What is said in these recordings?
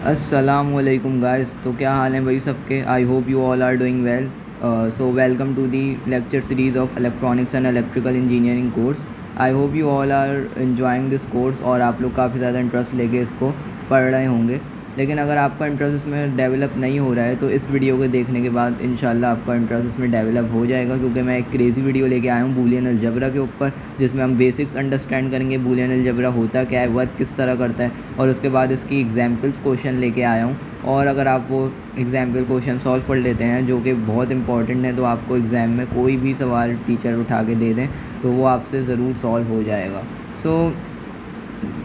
अस्सलामुअलैकुम गाइस। तो क्या हाल है भाई सबके। I hope you all are doing well. So welcome to the lecture series of electronics and electrical engineering course. I hope you all are enjoying this course और आप लोग काफ़ी ज़्यादा इंटरेस्ट लेके इसको पढ़ रहे होंगे। लेकिन अगर आपका इंटरेस्ट इसमें डेवलप नहीं हो रहा है तो इस वीडियो को देखने के बाद इंशाल्लाह आपका इंटरेस्ट इसमें डेवलप हो जाएगा, क्योंकि मैं एक क्रेज़ी वीडियो लेके आया हूँ बूलियन अलजबरा के ऊपर, जिसमें हम बेसिक्स अंडरस्टैंड करेंगे बूलियन अलजबरा होता क्या है, वर्क किस तरह करता है, और उसके बाद इसकी एग्जाम्पल्स क्वेश्चन लेके आया हूँ। और अगर आप वो एग्जाम्पल क्वेश्चन सॉल्व कर लेते हैं जो कि बहुत इंपॉर्टेंट है, तो आपको एग्ज़ाम में कोई भी सवाल टीचर उठा के दे दें तो वो आपसे ज़रूर सॉल्व हो जाएगा।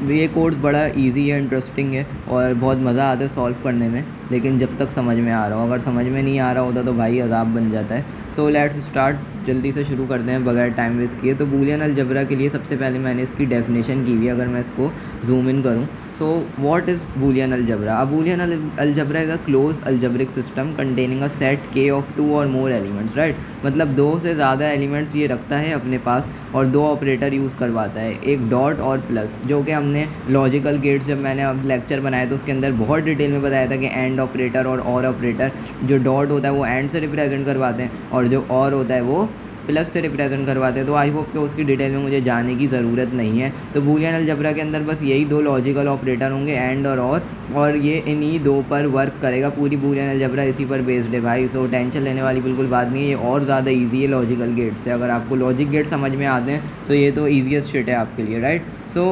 ये कोर्स बड़ा इजी है, इंटरेस्टिंग है और बहुत मज़ा आता है सॉल्व करने में, लेकिन जब तक समझ में आ रहा हो। अगर समझ में नहीं आ रहा होता तो भाई अज़ाब बन जाता है। सो लेट्स स्टार्ट, जल्दी से शुरू करते हैं बगैर टाइम वेस्ट किए। तो बूलियन अलजबरा के लिए सबसे पहले मैंने इसकी डेफिनेशन की हुई है। अगर मैं इसको जूम इन करूँ, so what is Boolean algebra? A Boolean algebra is a close algebraic system containing a set के ऑफ 2 और मोर एलिमेंट्स, राइट। मतलब 2 से ज़्यादा एलिमेंट्स ये रखता है अपने पास और 2 ऑपरेटर यूज़ करवाता है, एक डॉट और प्लस, जो कि हमने लॉजिकल गेट्स जब मैंने अब लेक्चर बनाया तो उसके अंदर बहुत डिटेल में बताया था कि एंड ऑपरेटर और ऑपरेटर, जो डॉट होता है वो एंड से रिप्रेजेंट करवाते हैं और जो और होता है वो प्लस से रिप्रेजेंट करवाते हैं। तो आई होप कि उसकी डिटेल में मुझे जाने की ज़रूरत नहीं है। तो बूलियन अलजबरा के अंदर बस यही 2 लॉजिकल ऑपरेटर होंगे, एंड और ये इन्हीं 2 पर वर्क करेगा। पूरी बूलियन अलजबरा इसी पर बेस्ड है भाई। सो टेंशन लेने वाली बिल्कुल बात नहीं है, ये और ज़्यादा ईजी है लॉजिकल गेट से। अगर आपको लॉजिक गेट समझ में आते हैं तो ये तो ईजीएस्ट शिट है आपके लिए, राइट। सो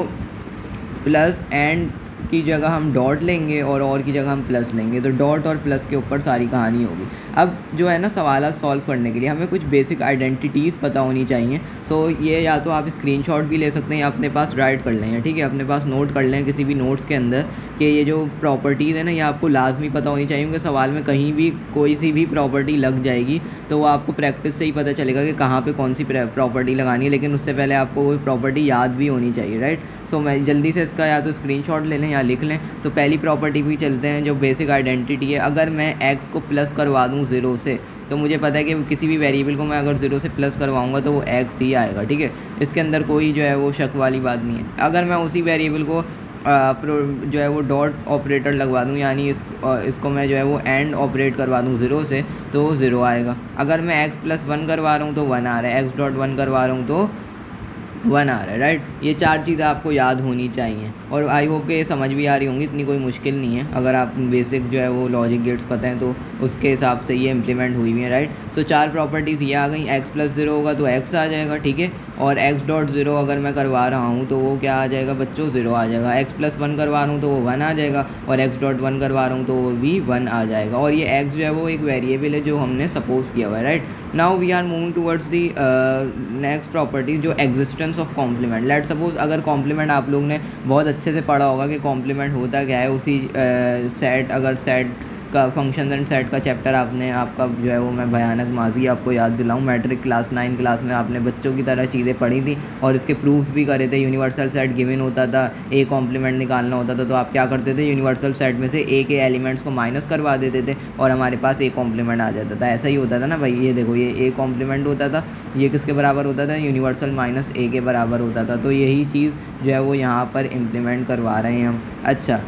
प्लस एंड की जगह हम डॉट लेंगे और की जगह हम प्लस लेंगे, तो डॉट और प्लस के ऊपर सारी कहानी होगी। अब जो है ना, सवाल सॉल्व करने के लिए हमें कुछ बेसिक आइडेंटिटीज़ पता होनी चाहिए। सो ये या तो आप स्क्रीनशॉट भी ले सकते हैं या अपने पास राइट कर लें, ठीक है, अपने पास नोट कर लें किसी भी नोट्स के अंदर कि ये जो प्रॉपर्टीज़ है ना, ये आपको लाजमी पता होनी चाहिए, क्योंकि सवाल में कहीं भी कोई सी भी प्रॉपर्टी लग जाएगी तो वो आपको प्रैक्टिस से ही पता चलेगा कि कहाँ पे कौन सी प्रॉपर्टी लगानी है। लेकिन उससे पहले आपको वो प्रॉपर्टी याद भी होनी चाहिए, राइट। सो मैं जल्दी से इसका या तो स्क्रीनशॉट ले लें या लिख लें। तो पहली प्रॉपर्टी भी चलते हैं जो बेसिक आइडेंटिटी है। अगर मैं x को प्लस करवा दूँ 0 से, तो मुझे पता है कि किसी भी वेरिएबल को मैं अगर 0 से प्लस करवाऊँगा तो वो x ही आएगा, ठीक है। इसके अंदर कोई जो है वो शक वाली बात नहीं है। अगर मैं उसी वेरिएबल को जो है वो डॉट ऑपरेटर लगवा दूँ, यानी इसको मैं जो है वो एंड ऑपरेट करवा दूँ 0 से, तो वो 0 आएगा। अगर मैं x प्लस 1 करवा रहा हूँ तो 1 आ रहा है, x डॉट 1 करवा रहा हूँ तो 1 आ रहा है, राइट। ये 4 चीज़ें आपको याद होनी चाहिए और आई होप कि ये समझ भी आ रही होंगी, इतनी कोई मुश्किल नहीं है। अगर आप बेसिक जो है वो लॉजिक गेट्स पता है तो उसके हिसाब से ये इम्प्लीमेंट हुई हुई है, राइट। सो 4 प्रॉपर्टीज़ ये आ गई। x प्लस 0 होगा तो x आ जाएगा, ठीक है। और x डॉट 0 अगर मैं करवा रहा हूँ तो वो क्या आ जाएगा बच्चों, 0 आ जाएगा। x प्लस 1 करवा रहा हूँ तो वो 1 आ जाएगा और x डॉट 1 करवा रहा हूँ तो वो भी 1 आ जाएगा। और ये x जो है वो एक वेरिएबल है जो हमने सपोज किया हुआ है, right. Now we are moving towards the next property, जो existence of complement. Let suppose अगर कॉम्प्लीमेंट आप लोग ने बहुत अच्छे से पढ़ा होगा कि कॉम्प्लीमेंट होता क्या है, उसी सेट, अगर सेट का फंक्शन एंड सेट का चैप्टर आपने, आपका जो है वो मैं भयानक माजी आपको याद दिलाऊं, मैट्रिक क्लास 9 क्लास में आपने बच्चों की तरह चीज़ें पढ़ी थी और इसके प्रूफ्स भी करे थे। यूनिवर्सल सेट गिवन होता था, ए कॉम्प्लीमेंट निकालना होता था, तो आप क्या करते थे, यूनिवर्सल सेट में से ए के एलिमेंट्स को माइनस करवा देते थे और हमारे पास ए कॉम्प्लीमेंट आ जाता था। ऐसा ही होता था ना भाई। ये देखो, ये ए कॉम्प्लीमेंट होता था, ये किसके बराबर होता था, यूनिवर्सल माइनस ए के बराबर होता था। तो यही चीज़ जो है वो यहाँ पर इम्प्लीमेंट करवा रहे हैं हम। अच्छा,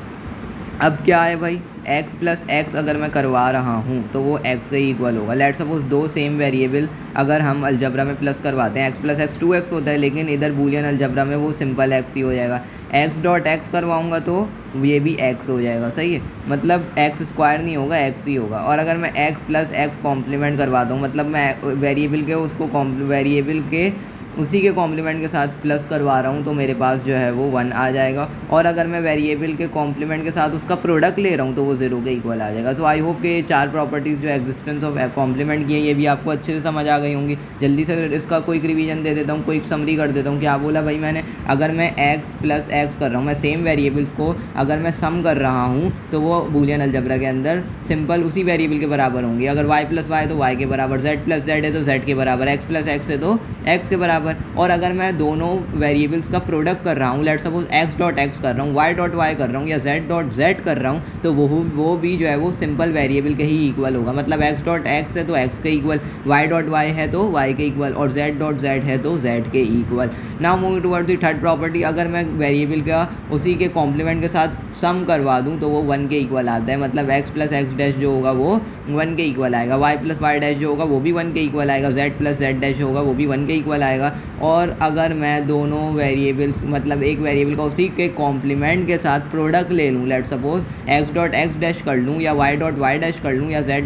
अब क्या है भाई, x प्लस एक्स अगर मैं करवा रहा हूँ तो वो x के इक्वल होगा। लेट सपोज 2 सेम वेरिएबल अगर हम अलजबरा में प्लस करवाते हैं, x प्लस एक्स 2x होता है, लेकिन इधर बूलियन अलजबरा में वो सिंपल x ही हो जाएगा। x डॉट x करवाऊँगा तो ये भी x हो जाएगा, सही है। मतलब x स्क्वायर नहीं होगा, x ही होगा। और अगर मैं x प्लस एक्स कॉम्प्लीमेंट करवाता हूँ, मतलब मैं वेरिएबल के उसको वेरिएबल के उसी के कॉम्प्लीमेंट के साथ प्लस करवा रहा हूँ तो मेरे पास जो है वो 1 आ जाएगा। और अगर मैं वेरिएबल के कॉम्प्लीमेंट के साथ उसका प्रोडक्ट ले रहा हूँ तो वो 0 के इक्वल आ जाएगा। सो आई होप कि ये 4 प्रॉपर्टीज़ जो एग्जिस्टेंस ऑफ कॉम्प्लीमेंट की है ये भी आपको अच्छे से समझ आ गई होंगी। जल्दी से इसका कोई रिवीजन दे देता हूँ, कोई समरी कर देता हूँ। क्या बोला भाई मैंने, अगर मैं x प्लस एक्स कर रहा हूँ, मैं सेम वेरिएबल्स को अगर मैं सम कर रहा हूँ तो वो बूलियन अलजबरा के अंदर सिंपल उसी वेरिएबल के बराबर होंगी। अगर y प्लस वाई तो y के बराबर, z प्लस जेड है तो z के बराबर, x प्लस एक्स है तो x के बराबर बराबर। और अगर मैं दोनों वेरिएबल्स का प्रोडक्ट कर रहा हूँ, let's suppose x dot x कर रहा हूँ, वाई डॉट वाई कर रहा हूँ या जेड डॉट जेड कर रहा हूँ, तो वो भी जो है वो सिंपल वेरिएबल के ही इक्वल होगा। मतलब एक्स डॉट एक्स है तो एक्स के इक्वल, वाई डॉट वाई है तो वाई के इक्वल, और जेड डॉट जेड है तो जेड के equal. Now moving toward the third property, अगर मैं वेरिएबल का उसी के कॉम्प्लीमेंट के साथ सम करवा दूँ तो वो 1 के इक्वल आता है। मतलब x प्लस एक्स डैश जो होगा वो 1 के इक्वल आएगा, y प्लस वाई डैश जो होगा वो भी 1 के इक्वल आएगा, z प्लस जेड डैश होगा वो भी 1 के इक्वल आएगा। और अगर मैं दोनों वेरिएबल्स मतलब एक वेरिएबल का उसी के कॉम्प्लीमेंट के साथ प्रोडक्ट ले लूँ, let suppose x dot x dash कर लूँ या y डॉट वाई डैश कर लूँ या z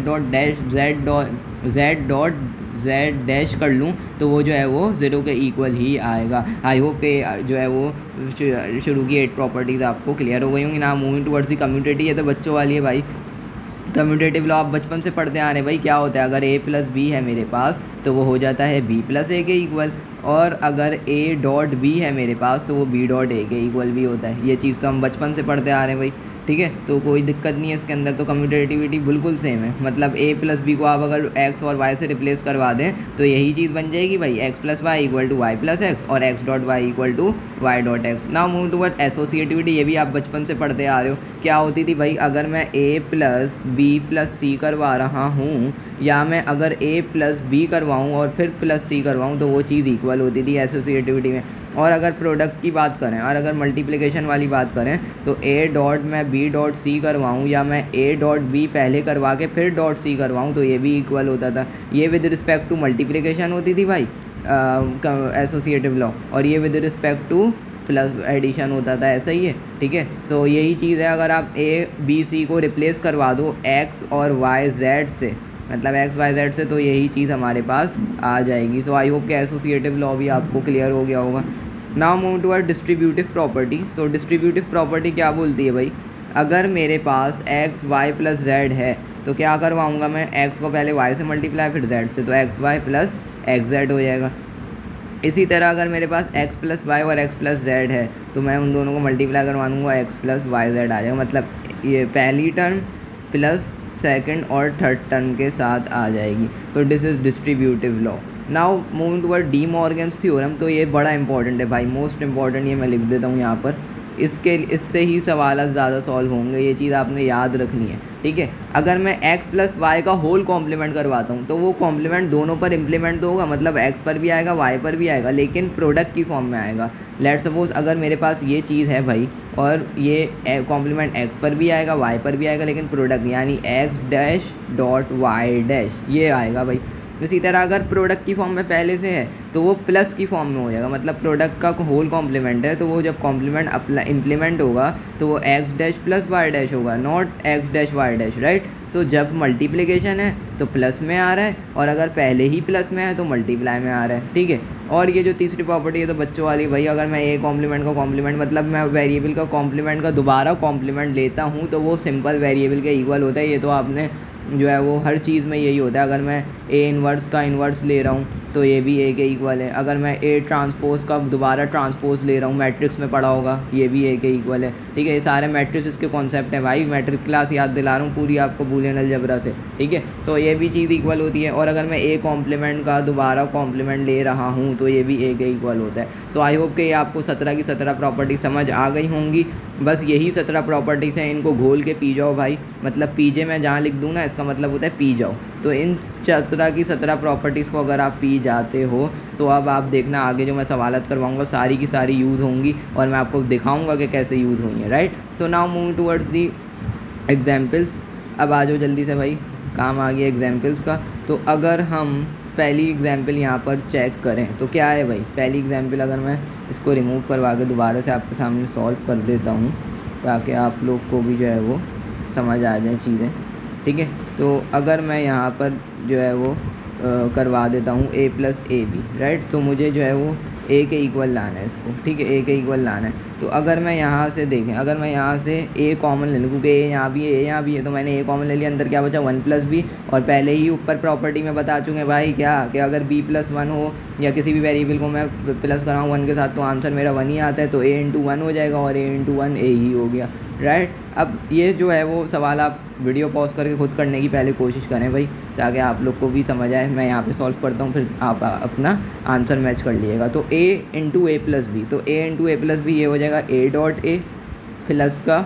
डॉट जेड डैश कर लूँ, तो वो जो है वो 0 के इक्वल ही आएगा। आई होप के जो है वो शुरू की 8 प्रॉपर्टीज़ आपको क्लियर हो गई होंगी। ना मूविंग टुवर्ड्स दी कम्यूटेटिव, ये तो बच्चों वाली है भाई। कम्यूटेटिव लॉ आप बचपन से पढ़ते आ रहे हैं भाई। क्या होता है, अगर a प्लस बी है मेरे पास तो वो हो जाता है b प्लस ए के इक्वल, और अगर a डॉट b है मेरे पास तो वो b डॉट ए के इक्वल भी होता है। ये चीज़ तो हम बचपन से पढ़ते आ रहे हैं भाई, ठीक है, तो कोई दिक्कत नहीं है इसके अंदर। तो कम्यूटेटिविटी बिल्कुल सेम है। मतलब a प्लस बी को आप अगर x और y से रिप्लेस करवा दें तो यही चीज़ बन जाएगी भाई, x plus Y equal to Y plus X और x dot Y equal to Y dot X. Now move toward associativity, ये भी आप बचपन से पढ़ते आ रहे हो। क्या होती थी भाई, अगर मैं a प्लस बी प्लस सी करवा रहा हूँ या मैं अगर a प्लस बी करवाऊँ और फिर प्लस सी करवाऊँ तो वो चीज़ इक्वल होती थी एसोसिएटिविटी में। और अगर प्रोडक्ट की बात करें और अगर मल्टीप्लिकेशन वाली बात करें तो a डॉट मैं b डॉट सी करवाऊँ या मैं a डॉट b पहले करवा के फिर डॉट सी करवाऊँ तो ये भी इक्वल होता था। ये विद रिस्पेक्ट टू मल्टीप्लिकेशन होती थी भाई एसोसिएटिव लॉ, और ये with respect to plus addition होता था, ऐसा ही है, ठीक है। तो यही चीज़ है, अगर आप a b c को रिप्लेस करवा दो x और y z से, मतलब एक्स वाई जेड से, तो यही चीज़ हमारे पास आ जाएगी। सो आई होप कि एसोसिएटिव लॉ भी आपको क्लियर हो गया होगा। Now move to our distributive property. So distributive property क्या बोलती है भाई, अगर मेरे पास एक्स वाई प्लस जेड है तो क्या करवाऊँगा मैं, एक्स को पहले वाई से मल्टीप्लाई फिर जेड से, तो X Y plus X Z हो जाएगा। इसी तरह अगर मेरे पास x प्लस वाई और x प्लस जेड है तो मैं उन दोनों को मल्टीप्लाई करवा दूँगा, x प्लस वाई जेड आ जाएगा। मतलब ये पहली टर्म प्लस सेकंड और थर्ड टर्म के साथ आ जाएगी। तो this is distributive law. Now moving toward D Morgan's theorem, तो ये बड़ा इंपॉर्टेंट है भाई, मोस्ट इंपॉर्टेंट, ये मैं लिख देता हूँ यहाँ पर। इससे ही सवाल ज़्यादा सॉल्व होंगे, ये चीज़ आपने याद रखनी है, ठीक है। अगर मैं x प्लस वाई का होल कॉम्प्लीमेंट करवाता हूँ तो वो कॉम्प्लीमेंट दोनों पर इम्प्लीमेंट तो होगा, मतलब x पर भी आएगा y पर भी आएगा, लेकिन प्रोडक्ट की फॉर्म में आएगा। लेट सपोज अगर मेरे पास ये चीज़ है भाई और ये कॉम्प्लीमेंट x पर भी आएगा y पर भी आएगा, लेकिन प्रोडक्ट यानी x dash dot Y dash ये आएगा भाई। इसी तरह अगर प्रोडक्ट की फॉर्म में पहले से है तो वो प्लस की फॉर्म में हो जाएगा, मतलब प्रोडक्ट का होल कॉम्प्लीमेंट है तो वो जब कॉम्प्लीमेंट इम्प्लीमेंट होगा तो वो X dash plus Y dash होगा, not X dash Y dash, right. So जब मल्टीप्लिकेशन है तो प्लस में आ रहा है, और अगर पहले ही प्लस में है तो मल्टीप्लाई में आ रहा है, ठीक है। और ये जो तीसरी प्रॉपर्टी है तो बच्चों वाली भाई, अगर मैं ए कॉम्प्लीमेंट का कॉम्प्लीमेंट मतलब मैं वेरिएबल का कॉम्प्लीमेंट का दोबारा कॉम्प्लीमेंट लेता हूँ तो वो सिंपल वेरिएबल के इक्वल होता है। ये तो आपने जो है वो हर चीज़ में यही होता है। अगर मैं ए इन्वर्स का इन्वर्स ले रहा हूँ तो ये भी ए के इक्वल है। अगर मैं ए ट्रांसपोज का दोबारा ट्रांसपोज ले रहा हूँ, मैट्रिक्स में पढ़ा होगा, ये भी ए के इक्वल है, ठीक है। ये सारे मैट्रिक्स इसके कॉन्सेप्ट हैं भाई, मैट्रिक क्लास याद दिला रहा हूँ पूरी आपको बूलियन अलजेब्रा से, ठीक है। सो ये भी चीज़ इक्वल होती है। और अगर मैं ए कॉम्प्लीमेंट का दोबारा कॉम्प्लीमेंट ले रहा हूँ तो ये भी ए के इक्वल होता है। सो आई होप कि ये आपको 17 की 17 प्रॉपर्टी समझ आ गई होंगी। बस यही 17 प्रॉपर्टीज़ हैं, इनको घोल के पी जाओ भाई। मतलब पीजे मैं जहाँ लिख दूँ ना, इसका मतलब होता है पी जाओ। तो इन 17 की 17 प्रॉपर्टीज़ को अगर आप पी जाते हो तो अब आप देखना आगे जो मैं सवालत करवाऊँगा सारी की सारी यूज़ होंगी और मैं आपको दिखाऊँगा कि कैसे यूज़ हुई है, right. So now move towards the examples. अब आ जाओ जल्दी से भाई, काम आ गया एग्जाम्पल्स का। तो अगर हम पहली एग्जाम्पल यहाँ पर चेक करें तो क्या है भाई, पहली एग्जाम्पल अगर मैं इसको रिमूव करवा के दोबारा से आपके सामने सॉल्व कर देता हूँ ताकि आप लोग को भी जो है वो समझ आ जाए चीज़ें, ठीक है। तो अगर मैं यहाँ पर जो है वो करवा देता हूँ a plus A B, right. तो मुझे जो है वो a के इक्वल लाना है इसको, ठीक है, a के इक्वल लाना है। तो अगर मैं यहाँ से देखें, अगर मैं यहाँ से a कॉमन ले लूँ, क्योंकि a यहाँ भी है a यहाँ भी है, तो मैंने a कॉमन ले लिया, अंदर क्या बचा 1 प्लस बी। और पहले ही ऊपर प्रॉपर्टी में बता चुके हैं भाई क्या कि अगर b प्लस 1 हो या किसी भी वेरिएबल को मैं प्लस कराऊँ 1 के साथ तो आंसर मेरा 1 ही आता है, तो a इंटू 1 हो जाएगा और a इंटू 1 a ही हो गया, राइट। अब ये जो है वो सवाल आप वीडियो पॉज करके खुद करने की पहले कोशिश करें भाई, ताकि आप लोग को भी समझ आए। मैं यहाँ पे सॉल्व करता हूँ, फिर आप अपना आंसर मैच कर लीजिएगा। तो a into A plus B, तो a into A plus B ये हो जाएगा a डॉट ए प्लस का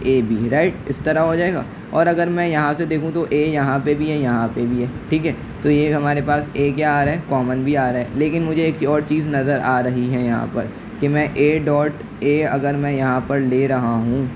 ए बी, राइट, इस तरह हो जाएगा। और अगर मैं यहाँ से देखूँ तो a यहाँ पे भी है, यहाँ पे भी है, ठीक है। तो ये हमारे पास a क्या आ रहा है, कॉमन भी आ रहा है। लेकिन मुझे एक और चीज़ नज़र आ रही है यहाँ पर कि मैं a डॉट ए अगर मैं यहाँ पर ले रहा हूँ,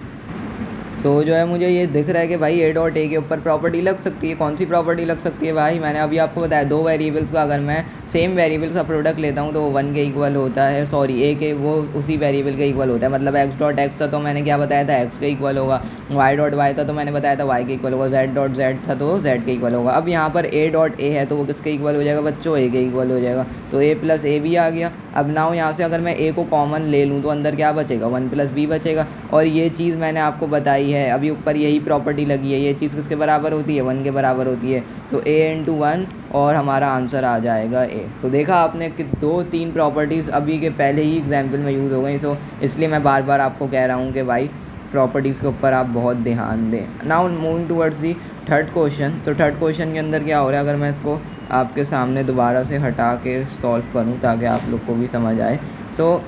सो जो है मुझे ये दिख रहा है कि भाई a डॉट ए के ऊपर प्रॉपर्टी लग सकती है। कौन सी प्रॉपर्टी लग सकती है भाई, मैंने अभी आपको बताया, दो वेरिएबल्स का अगर मैं सेम वेरिएबल्स का प्रोडक्ट लेता हूँ तो वो 1 के इक्वल होता है, सॉरी a के वो उसी वेरिएबल के इक्वल होता है। मतलब x डॉट एक्स था तो मैंने क्या बताया था, x के इक्वल होगा। y डॉट वाई था तो मैंने बताया था y के इक्वल होगा। z डॉट z था तो z के इक्वल होगा। अब यहाँ पर a डॉट ए है तो वो किसके इक्वल हो जाएगा बच्चों, a के इक्वल हो जाएगा। तो a प्लस ए भी आ गया। अब नाउ यहाँ से अगर मैं a को कॉमन ले लूँ तो अंदर क्या बचेगा, 1 प्लस बी बचेगा। और ये चीज़ मैंने आपको बताई है अभी ऊपर, यही प्रॉपर्टी लगी है। ये चीज़ किसके बराबर होती है, 1 के बराबर होती है। तो a इंटू 1 और हमारा आंसर आ जाएगा a। तो देखा आपने कि 2-3 प्रॉपर्टीज़ अभी के पहले ही एग्जाम्पल में यूज़ हो गई। सो इसलिए मैं बार बार आपको कह रहा हूँ कि भाई प्रॉपर्टीज़ के ऊपर आप बहुत ध्यान दें। Now moving towards the third question. तो थर्ड क्वेश्चन के अंदर क्या हो रहा है, अगर मैं इसको आपके सामने दोबारा से हटा के सॉल्व करूँ ताकि आप लोग को भी समझ आए। सो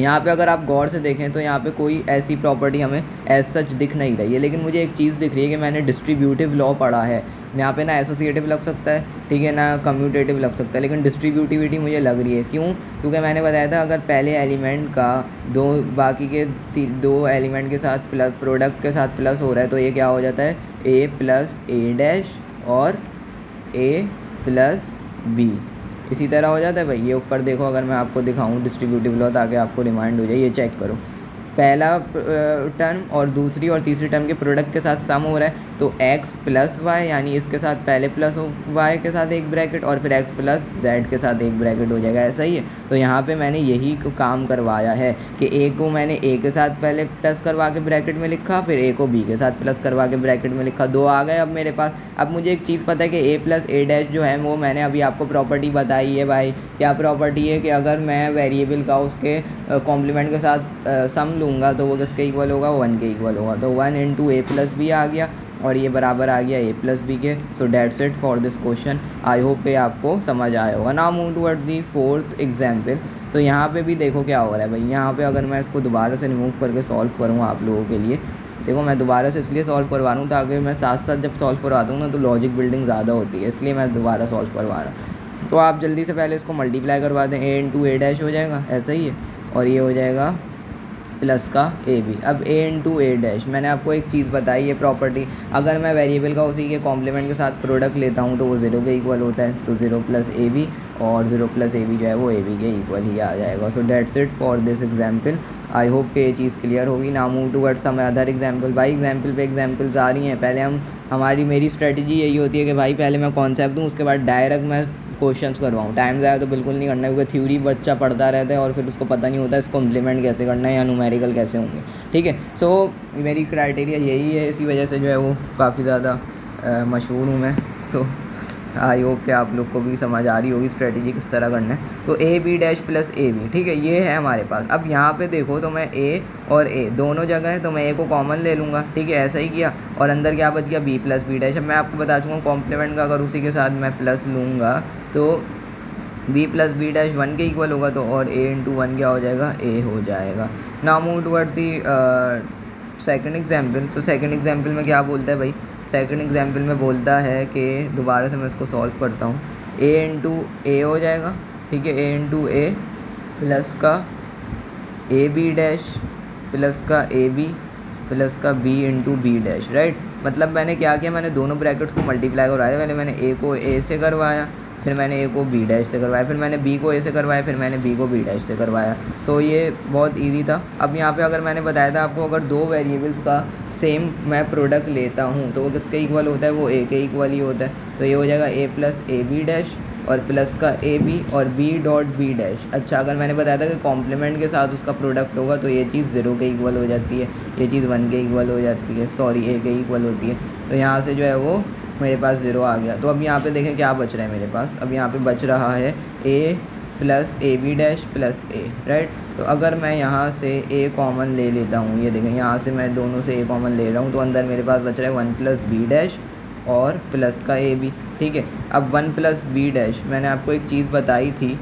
यहाँ पे अगर आप गौर से देखें तो यहाँ पे कोई ऐसी प्रॉपर्टी हमें एज सच दिख नहीं रही है, लेकिन मुझे एक चीज़ दिख रही है कि मैंने डिस्ट्रीब्यूटिव लॉ पढ़ा है। यहाँ पे ना एसोसिएटिव लग सकता है, ठीक है, ना कम्यूटेटिव लग सकता है, लेकिन डिस्ट्रीब्यूटिविटी मुझे लग रही है। क्यों, क्योंकि मैंने बताया था अगर पहले एलिमेंट का बाकी के 2 एलिमेंट के साथ प्लस, प्रोडक्ट के साथ प्लस हो रहा है तो ये क्या हो जाता है, a प्लस ए डैश और a प्लस बी, इसी तरह हो जाता है भाई। ये ऊपर देखो, अगर मैं आपको दिखाऊं डिस्ट्रीब्यूटिव लॉ ताकि आपको रिमाइंड हो जाए, ये चेक करो, पहला टर्म और दूसरी और तीसरी टर्म के प्रोडक्ट के साथ सम हो रहा है तो x प्लस वाई, यानी इसके साथ पहले प्लस y के साथ एक ब्रैकेट और फिर x प्लस z के साथ एक ब्रैकेट हो जाएगा, ऐसा ही है। तो यहाँ पे मैंने यही काम करवाया है कि a को मैंने a के साथ पहले प्लस करवा के ब्रैकेट में लिखा, फिर a को b के साथ प्लस करवा के ब्रैकेट में लिखा, 2 आ गए अब मेरे पास। अब मुझे एक चीज़ पता है कि a प्लस ए डैश जो है वो मैंने अभी आपको प्रॉपर्टी बताई है भाई। क्या प्रॉपर्टी है कि अगर मैं वेरिएबल का उसके कॉम्प्लीमेंट के साथ सम लूँगा तो वो किसके इक्वल होगा, 1 के इक्वल होगा। तो 1 इंटू ए प्लस बी आ गया और ये बराबर आ गया a प्लस बी के। सो that's it for this question. I hope कि आपको समझ आया होगा। Now move towards the fourth example. तो यहाँ पे भी देखो क्या हो रहा है भाई। यहाँ पे अगर मैं इसको दोबारा से रिमूव करके सॉल्व करूँ आप लोगों के लिए, देखो मैं दोबारा से इसलिए सॉल्व करवा रहा हूँ ताकि मैं साथ साथ जब सॉल्व करवाता हूँ ना तो लॉजिक बिल्डिंग ज़्यादा होती है, इसलिए मैं दोबारा सॉल्व करवा रहा हूँ। तो आप जल्दी से पहले इसको मल्टीप्लाई करवा दें, a इंटू ए डैश हो जाएगा, ऐसा ही है, और ये हो जाएगा प्लस का ए बी। अब a इंटू ए डैश, मैंने आपको एक चीज़ बताई है प्रॉपर्टी, अगर मैं वेरिएबल का उसी के कॉम्प्लीमेंट के साथ प्रोडक्ट लेता हूँ तो वो 0 के इक्वल होता है। तो 0 प्लस ए बी और 0 प्लस ए बी जो है वो ए बी के इक्वल ही आ जाएगा। So that's it for this example. I hope कि ये चीज़ क्लियर होगी। ना move towards some other example. भाई एग्जाम्पल पे एग्जाम्पल्स आ रही हैं। पहले मेरी स्ट्रेटजी यही होती है कि भाई पहले मैं कॉन्सेप्ट दूँ, उसके बाद डायरेक्ट मैं क्वेश्चंस करवाऊँ। टाइम ज़्यादा तो बिल्कुल नहीं करना है, क्योंकि थ्योरी बच्चा पढ़ता रहता है और फिर उसको पता नहीं होता इसको इम्प्लीमेंट कैसे करना है या न्यूमेरिकल कैसे होंगे, ठीक है। सो मेरी क्राइटेरिया यही है, इसी वजह से जो है वो काफ़ी ज़्यादा मशहूर हूँ मैं। सो आई होप कि आप लोग को भी समझ आ रही होगी स्ट्रेटजी किस तरह करना है। तो A B dash plus A B, ठीक है, ये है हमारे पास। अब यहाँ पे देखो तो मैं ए और ए दोनों जगह है तो मैं ए को कॉमन ले लूँगा, ठीक है, ऐसा ही किया। और अंदर क्या बच गया, बी प्लस बी डैश। अब मैं आपको बता चुका हूँ कॉम्प्लीमेंट का अगर उसी के साथ मैं प्लस लूँगा तो बी प्लस बी डैश 1 के इक्वल होगा, तो और a इंटू 1 क्या हो जाएगा, a हो जाएगा। Now move towards the second example. तो सेकंड एग्जाम्पल में क्या बोलता है भाई, सेकंड एग्जाम्पल में बोलता है कि दोबारा से मैं इसको सॉल्व करता हूँ, a इंटू ए हो जाएगा, ठीक है, a इंटू ए प्लस का ए बी डैश प्लस का ए बी प्लस का b into B dash, right. मतलब मैंने क्या किया, मैंने दोनों ब्रैकेट्स को मल्टीप्लाई करवाया। पहले मैंने a को a से करवाया, फिर मैंने a को b डैश से करवाया, फिर मैंने b को a से करवाया, फिर मैंने b को b डैश से करवाया। तो ये बहुत इजी था। अब यहाँ पे अगर मैंने बताया था आपको, अगर दो वेरिएबल्स का सेम मैं प्रोडक्ट लेता हूँ तो वो किसके इक्वल होता है, वो a के इक्वल ही होता है। तो ये हो जाएगा a plus A B dash और प्लस का ए बी और b डॉट बी डैश। अच्छा, अगर मैंने बताया था कि कॉम्प्लीमेंट के साथ उसका प्रोडक्ट होगा तो ये चीज़ 0 के इक्वल हो जाती है, ये चीज़ 1 के इक्वल हो जाती है, सॉरी a के इक्वल होती है। तो यहाँ से जो है वो मेरे पास 0 आ गया। तो अब यहाँ पे देखें क्या बच रहा है मेरे पास। अब यहाँ पे बच रहा है a plus A B dash plus A, right. तो अगर मैं यहाँ से ए कॉमन ले लेता हूँ, ये देखें यहाँ से मैं दोनों से ए कॉमन ले रहा हूँ, तो अंदर मेरे पास बच रहा है 1 प्लस बी डैश और प्लस का ए बी, ठीक है। अब 1 प्लस बी डैश मैंने आपको एक चीज़ बताई थी,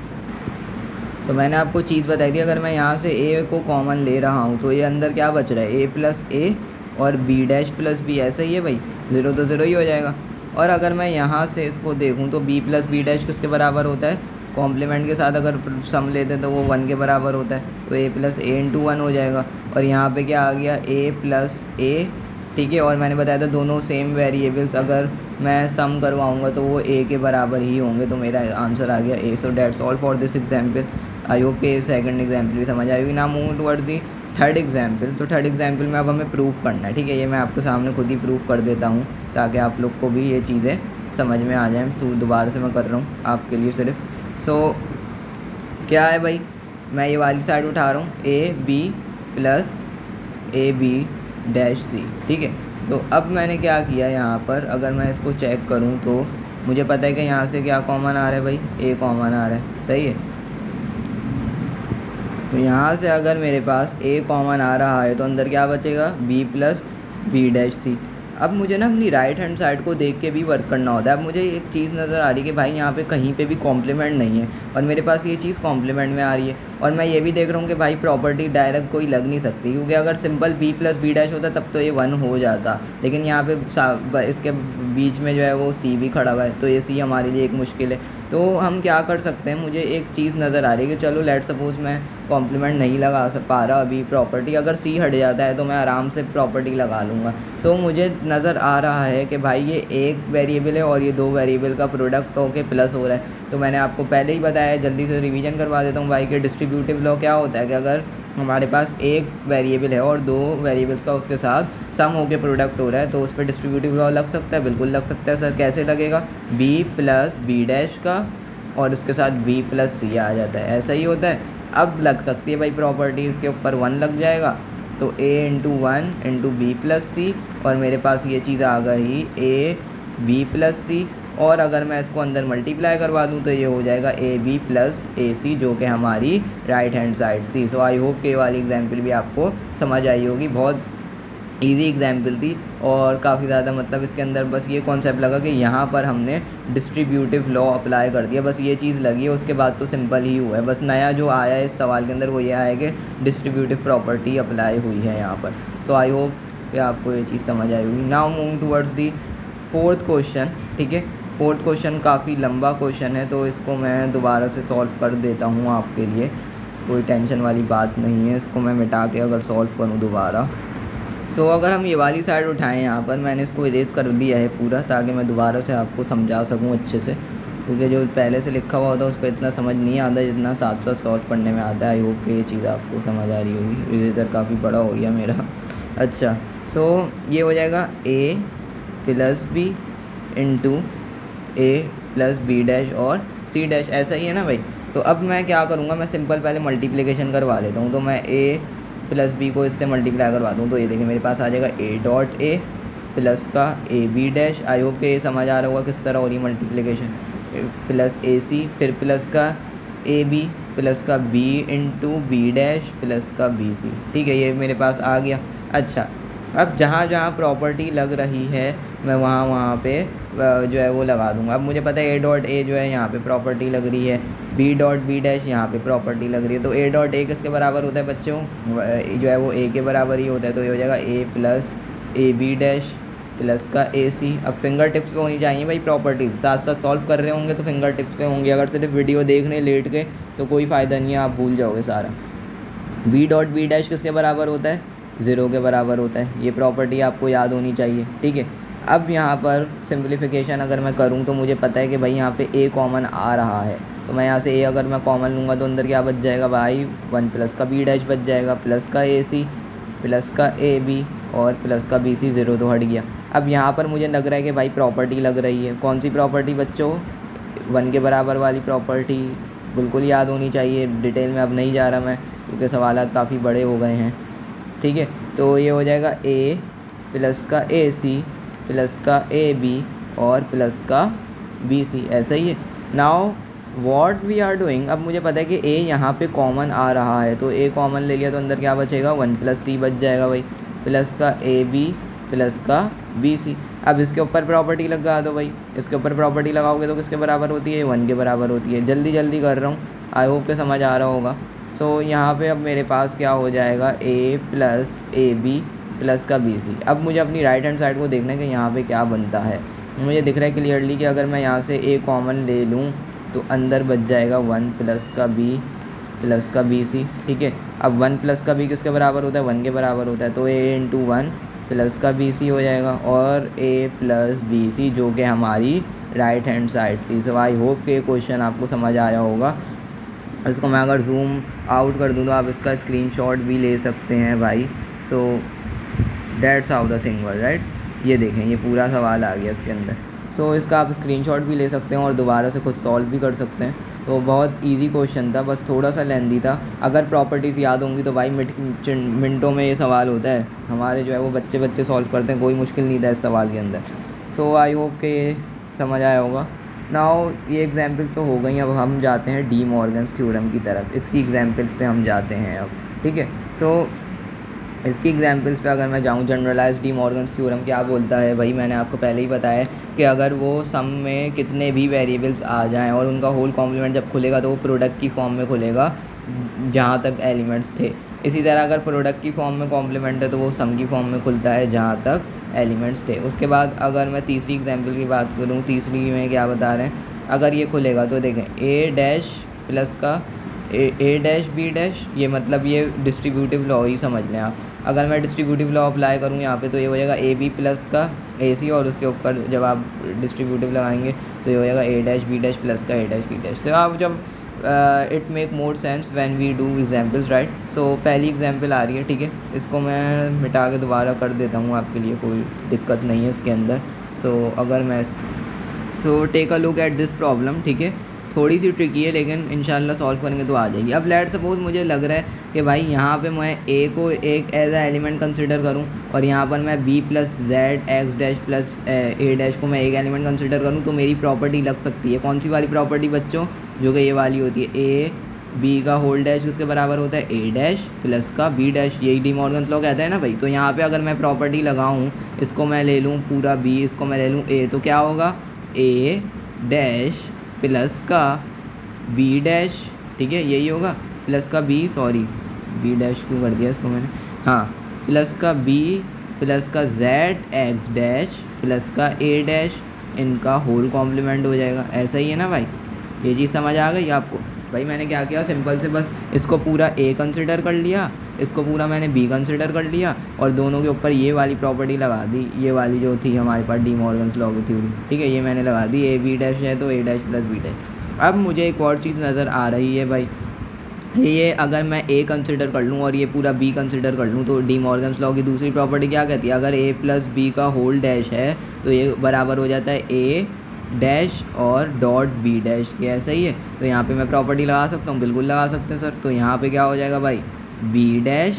तो मैंने आपको चीज़ बताई थी, अगर मैं यहाँ से ए को कॉमन ले रहा हूँ तो ये अंदर क्या बच रहा है, ए प्लस ए और बी डैश प्लस बी, ऐसा ही है भाई, 0 तो 0 ही हो जाएगा। और अगर मैं यहाँ से इसको देखूँ तो बी प्लस बी डैश किसके बराबर होता है, कॉम्प्लीमेंट के साथ अगर सम लेते हैं तो वो 1 के बराबर होता है, तो ए प्लस ए इंटू 1 हो जाएगा। और यहाँ पे क्या आ गया, ए प्लस ए, ठीक है। और मैंने बताया था दोनों सेम वेरिएबल्स अगर मैं सम करवाऊँगा तो वो ए के बराबर ही होंगे, तो मेरा आंसर आ गया A. So that's all for this example. I hope कि सेकंड एग्जाम्पल भी समझ आएगी। ना move toward the third example. तो थर्ड एग्जाम्पल में अब हमें प्रूफ करना है, ठीक है। ये मैं आपके सामने खुद ही प्रूफ कर देता हूँ ताकि आप लोग को भी ये चीज़ें समझ में आ जाएँ। तो दोबारा से मैं कर रहा हूँ आपके लिए सिर्फ। सो क्या है भाई, मैं ये वाली साइड उठा रहा हूँ, A B plus A B dash C, ठीक है। तो अब मैंने क्या किया यहाँ पर, अगर मैं इसको चेक करूँ तो मुझे पता है कि यहाँ से क्या कॉमन आ रहा है भाई, ए कॉमन आ रहा है, सही है। तो यहाँ से अगर मेरे पास ए कॉमन आ रहा है तो अंदर क्या बचेगा, बी प्लस बी डैश सी। अब मुझे ना अपनी राइट हैंड साइड को देख के भी वर्क करना होता है। अब मुझे एक चीज़ नज़र आ रही है कि भाई यहाँ पे कहीं पे भी कॉम्प्लीमेंट नहीं है और मेरे पास ये चीज़ कॉम्प्लीमेंट में आ रही है। और मैं ये भी देख रहा हूँ कि भाई प्रॉपर्टी डायरेक्ट कोई लग नहीं सकती, क्योंकि अगर simple B plus B dash होता तब तो ये 1 हो जाता, लेकिन यहाँ पे इसके बीच में जो है वो सी भी खड़ा हुआ है, तो ये सी हमारे लिए एक मुश्किल है। तो हम क्या कर सकते हैं, मुझे एक चीज़ नज़र आ रही है कि चलो लेट सपोज़ मैं कॉम्प्लीमेंट नहीं लगा पा रहा अभी प्रॉपर्टी, अगर सी हट जाता है तो मैं आराम से प्रॉपर्टी लगा लूँगा। तो मुझे नज़र आ रहा है कि भाई ये एक वेरिएबल है और ये 2 वेरिएबल का प्रोडक्ट होके प्लस हो रहा है। तो मैंने आपको पहले ही बताया, जल्दी से रिवीजन करवा देता हूँ भाई, कि डिस्ट्रीब्यूटिव लॉ क्या होता है कि अगर हमारे पास एक वेरिएबल है और 2 वेरिएबल्स का उसके साथ सम होके प्रोडक्ट हो रहा है तो उस पर डिस्ट्रीब्यूटिव लॉ लग सकता है, बिल्कुल लग सकता है। सर कैसे लगेगा, बी प्लस बी डैश का और उसके साथ बी प्लस सी आ जाता है, ऐसा ही होता है। अब लग सकती है भाई प्रॉपर्टी, इसके ऊपर 1 लग जाएगा तो a into 1 into B plus C, और मेरे पास ये चीज़ आ गई a बी प्लस सी। और अगर मैं इसको अंदर मल्टीप्लाई करवा दूँ तो ये हो जाएगा ए बी प्लस ए सी, जो कि हमारी राइट हैंड साइड थी। सो आई होप कि वाली एग्जाम्पल भी आपको समझ आई होगी। बहुत इजी एग्जाम्पल थी और काफ़ी ज़्यादा, मतलब इसके अंदर बस ये कॉन्सेप्ट लगा कि यहाँ पर हमने डिस्ट्रीब्यूटिव लॉ अप्लाई कर दिया, बस ये चीज़ लगी है। उसके बाद तो सिंपल ही हुआ है, बस नया जो आया है इस सवाल के अंदर वो ये आया है कि डिस्ट्रीब्यूटिव प्रॉपर्टी अप्लाई हुई है यहाँ पर। सो आई होप कि आपको ये चीज़ समझ आई होगी। Now moving towards the fourth question, ठीक है। फोर्थ क्वेश्चन काफ़ी लंबा क्वेश्चन है, तो इसको मैं दोबारा से सॉल्व कर देता हूँ आपके लिए, कोई टेंशन वाली बात नहीं है। इसको मैं मिटा के अगर सॉल्व करूँ दोबारा, सो अगर हम ये वाली साइड उठाएं, यहाँ पर मैंने इसको इरेज कर दिया है पूरा, ताकि मैं दोबारा से आपको समझा सकूँ अच्छे से, क्योंकि जो पहले से लिखा हुआ होता है उस पर इतना समझ नहीं आता जितना साथ साथ सॉल्व करने में आता है। आई होप कि ये चीज़ आपको समझ आ रही होगी। इरेजर काफ़ी बड़ा हो गया मेरा। अच्छा, सो ये हो जाएगा a plus B into A plus B dash और सी डैश, ऐसा ही है ना भाई। तो अब मैं क्या करूँगा, मैं सिंपल पहले मल्टीप्लिकेशन करवा लेता हूँ। तो मैं a प्लस बी को इससे मल्टीप्लाई करवा दूँ तो ये देखिए मेरे पास आ जाएगा a डॉट ए प्लस का A B dash. I hope कि ये समझ आ रहा होगा किस तरह हो रही मल्टीप्लिकेशन, प्लस ए सी, फिर प्लस का ए बी प्लस का B into B dash plus का बी सी, ठीक है। ये मेरे पास आ गया। अच्छा, अब जहाँ जहाँ प्रॉपर्टी लग रही है मैं वहाँ पे जो है वो लगा दूँगा। अब मुझे पता है ए डॉट ए जो है यहाँ पे प्रॉपर्टी लग रही है, बी डॉट बी डैश यहाँ पे प्रॉपर्टी लग रही है। तो ए डॉट ए किसके बराबर होता है बच्चों, जो है वो ए के बराबर ही होता है। तो ये हो जाएगा A plus A B dash plus का ए सी। अब फिंगर टिप्स पे होनी चाहिए भाई प्रॉपर्टीज, साथ साथ सॉल्व कर रहे होंगे तो फिंगर टिप्स पे होंगे। अगर सिर्फ वीडियो देखने लेट के तो कोई फ़ायदा नहीं है, आप भूल जाओगे सारा। बी डॉट बी डैश किसके बराबर होता है, 0 के बराबर होता है। ये प्रॉपर्टी आपको याद होनी चाहिए, ठीक है। अब यहाँ पर सिंप्लीफिकेशन अगर मैं करूँ तो मुझे पता है कि भाई यहाँ पे a कॉमन आ रहा है, तो मैं यहाँ से a अगर मैं कॉमन लूँगा तो अंदर क्या बच जाएगा भाई, 1 प्लस का b डैश बच जाएगा, प्लस का ए सी प्लस का ए बी और प्लस का बी सी, 0 तो हट गया। अब यहाँ पर मुझे लग रहा है कि भाई प्रॉपर्टी लग रही है। कौन सी प्रॉपर्टी बच्चों, 1 के बराबर वाली प्रॉपर्टी, बिल्कुल याद होनी चाहिए। डिटेल में अब नहीं जा रहा मैं, क्योंकि सवालात काफ़ी बड़े हो गए हैं, ठीक है। तो ये हो जाएगा a प्लस का ए सी प्लस का ए बी और प्लस का बी सी, ऐसा ही है। Now what we are doing, अब मुझे पता है कि ए यहाँ पे कॉमन आ रहा है, तो ए कॉमन ले लिया तो अंदर क्या बचेगा, 1+c बच जाएगा भाई, प्लस का ए बी प्लस का बी सी। अब इसके ऊपर प्रॉपर्टी लगा दो भाई, इसके ऊपर प्रॉपर्टी लगाओगे तो किसके बराबर होती है, 1 के बराबर होती है। जल्दी जल्दी कर रहा हूँ, आई होप के समझ आ रहा होगा। सो यहाँ पे अब मेरे पास क्या हो जाएगा, A plus A B plus का बी सी। अब मुझे अपनी राइट हैंड साइड को देखना है कि यहाँ पे क्या बनता है। मुझे दिख रहा है क्लियरली कि अगर मैं यहाँ से ए कॉमन ले लूँ तो अंदर बच जाएगा 1 प्लस का बी प्लस का बी सी, ठीक है। अब 1 प्लस का बी किसके बराबर होता है, 1 के बराबर होता है, तो ए इंटू 1 प्लस का बी सी हो जाएगा, और ए प्लस बी सी जो कि हमारी राइट हैंड साइड थी। सो आई होप कि क्वेश्चन आपको समझ आया होगा। इसको मैं अगर जूम आउट कर दूँ तो आप इसका स्क्रीनशॉट भी ले सकते हैं भाई। So that's how the thing work, right. ये देखें, ये पूरा सवाल आ गया इसके अंदर। सो इसका आप स्क्रीनशॉट भी ले सकते हैं और दोबारा से खुद सॉल्व भी कर सकते हैं। तो बहुत इजी क्वेश्चन था, बस थोड़ा सा लेंदी था। अगर प्रॉपर्टीज़ याद होंगी तो भाई मिनटों में ये सवाल होता है। हमारे जो है वो बच्चे सॉल्व करते हैं, कोई मुश्किल नहीं था इस सवाल के अंदर। सो आई होप कि ये समझ आया होगा। नाउ ये एग्जाम्पल्स तो हो गई, अब हम जाते हैं डी मॉर्गन्स थ्योरम की तरफ। इसकी एग्जाम्पल्स पे हम जाते हैं अब, ठीक है। सो इसकी एग्जांपल्स पे अगर मैं जाऊँ, जनरलाइज्ड डी मॉर्गन्स थ्योरम क्या बोलता है भाई, मैंने आपको पहले ही बताया कि अगर वो सम में कितने भी वेरिएबल्स आ जाएं और उनका होल कॉम्प्लीमेंट जब खुलेगा तो वो प्रोडक्ट की फॉर्म में खुलेगा जहाँ तक एलिमेंट्स थे। इसी तरह अगर प्रोडक्ट की फॉर्म में कॉम्प्लीमेंट है तो वो सम की फॉर्म में खुलता है जहाँ तक एलिमेंट्स थे। उसके बाद अगर मैं तीसरी एग्जाम्पल की बात करूँ, तीसरी में क्या बता रहे हैं, अगर ये खुलेगा तो देखें ए डैश प्लस का ए डैश बी डैश, ये मतलब ये डिस्ट्रीब्यूटिव लॉ ही समझ लें आप। अगर मैं डिस्ट्रीब्यूटिव लॉ अप्लाई करूँ यहाँ पे तो ये हो जाएगा ए बी प्लस का ए सी, और उसके ऊपर जब आप डिस्ट्रीब्यूटिव लगाएंगे तो ये हो जाएगा A dash B dash plus का ए डैश सी डैश। तो आप जब it make more sense when we do examples, right. So पहली एग्जांपल आ रही है, ठीक है। इसको मैं मिटा के दोबारा कर देता हूँ आपके लिए, कोई दिक्कत नहीं है इसके अंदर। अगर मैं take a look at this problem, ठीक है। थोड़ी सी ट्रिकी है लेकिन इंशाल्लाह सॉल्व करेंगे तो आ जाएगी। अब लेट सपोज मुझे लग रहा है कि भाई यहाँ पे मैं ए को एक एज आ एलिमेंट कंसिडर करूँ और यहाँ पर मैं B plus Z X dash plus A dash को मैं एक एलिमेंट कंसिडर करूँ, तो मेरी प्रॉपर्टी लग सकती है। कौन सी वाली प्रॉपर्टी बच्चों, जो कि ये वाली होती है, ए बी का होल डैश उसके बराबर होता है ए डैश प्लस का बी डैश, यही डी मॉर्गन्स लॉ कहता है ना भाई। तो यहाँ पे अगर मैं प्रॉपर्टी लगाऊँ, इसको मैं ले लूँ पूरा बी, इसको मैं ले लूँ ए, तो क्या होगा, ए डैश प्लस का बी डैश, ठीक है, यही होगा, प्लस का बी, सॉरी बी डैश क्यों कर दिया इसको मैंने, हाँ, प्लस का बी प्लस का जेड एक्स डैश प्लस का ए डैश, इनका होल कॉम्प्लीमेंट हो जाएगा। ऐसा ही है ना भाई, ये चीज़ समझ आ गई आपको। भाई मैंने क्या किया, सिंपल से बस इसको पूरा ए कंसिडर कर लिया, इसको पूरा मैंने बी कंसिडर कर लिया, और दोनों के ऊपर ये वाली प्रॉपर्टी लगा दी, ये वाली जो थी हमारे पास डी मॉर्गन्स लॉ की थ्योरी, ठीक है, ये मैंने लगा दी। ए बी डैश है तो A dash plus B dash. अब मुझे एक और चीज़ नज़र आ रही है भाई, ये अगर मैं ए कंसिडर कर लूँ और ये पूरा बी कंसिडर कर लूँ तो डी मॉर्गन्स लॉ की दूसरी प्रॉपर्टी क्या कहती है, अगर ए प्लस बी का होल डैश है तो ये बराबर हो जाता है ए डैश और डॉट बी डैश के। ऐसा ही है, तो यहाँ पे मैं प्रॉपर्टी लगा सकता हूँ, बिल्कुल लगा सकते हैं सर। तो यहाँ पे क्या हो जाएगा भाई, B dash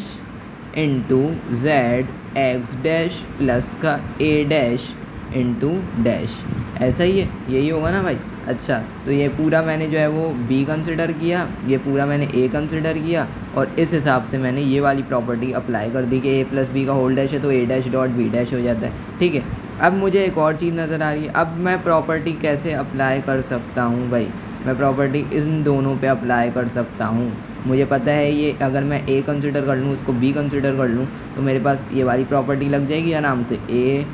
into Z X dash plus का ए डैश इंटू डैश। ऐसा ही है, यही होगा ना भाई। अच्छा, तो ये पूरा मैंने जो है वो बी कंसिडर किया, ये पूरा मैंने ए कंसिडर किया, और इस हिसाब से मैंने ये वाली प्रॉपर्टी अप्लाई कर दी कि ए प्लस बी का होल डैश है तो A dash dot B dash हो जाता है, ठीक है। अब मुझे एक और चीज़ नज़र आ रही है, अब मैं प्रॉपर्टी कैसे अप्लाई कर सकता हूँ भाई, मैं प्रॉपर्टी इन दोनों पे अप्लाई कर सकता हूँ। मुझे पता है ये अगर मैं ए कंसिडर कर लूँ, इसको बी कंसिडर कर लूँ, तो मेरे पास ये वाली प्रॉपर्टी लग जाएगी आराम से, ए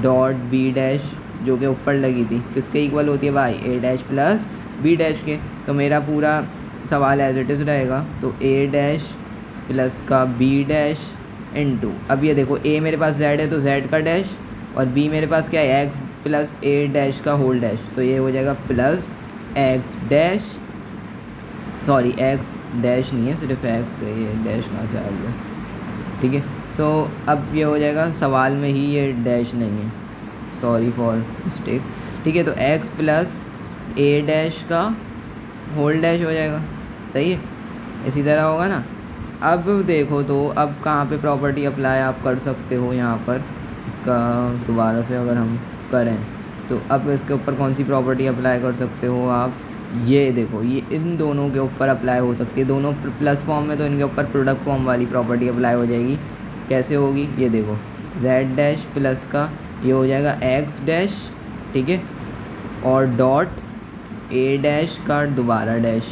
डॉट बी डैश जो कि ऊपर लगी थी किसके इक्वल होती है भाई, A dash plus B dash के। तो मेरा पूरा सवाल एज इट इज़ रहेगा, तो ए डैश प्लस का बी डैश इंटू, अब ये देखो ए मेरे पास जेड है तो जेड का डैश, और बी मेरे पास क्या है, एक्स प्लस ए डैश का होल डैश, तो ये हो जाएगा plus x dash, sorry x dash नहीं है, सिर्फ एक्स है, ये डैश कहाँ से आ गया, ठीक है। सो अब ये हो जाएगा, सवाल में ही ये डैश नहीं है, सॉरी फॉर मिस्टेक, ठीक है। तो एक्स प्लस ए डैश का होल डैश हो जाएगा, सही है, इसी तरह होगा ना। अब देखो तो अब कहाँ पे प्रॉपर्टी अप्लाई आप कर सकते हो, यहाँ पर इसका दोबारा से अगर हम करें तो अब इसके ऊपर कौन सी प्रॉपर्टी अप्लाई कर सकते हो आप, ये देखो, ये इन दोनों के ऊपर अप्लाई हो सकती है, दोनों प्लस फॉर्म में, तो इनके ऊपर प्रोडक्ट फॉर्म वाली प्रॉपर्टी अप्लाई हो जाएगी। कैसे होगी ये देखो, z डैश प्लस का ये हो जाएगा x डैश, ठीक है, और डॉट a डैश का दोबारा डैश,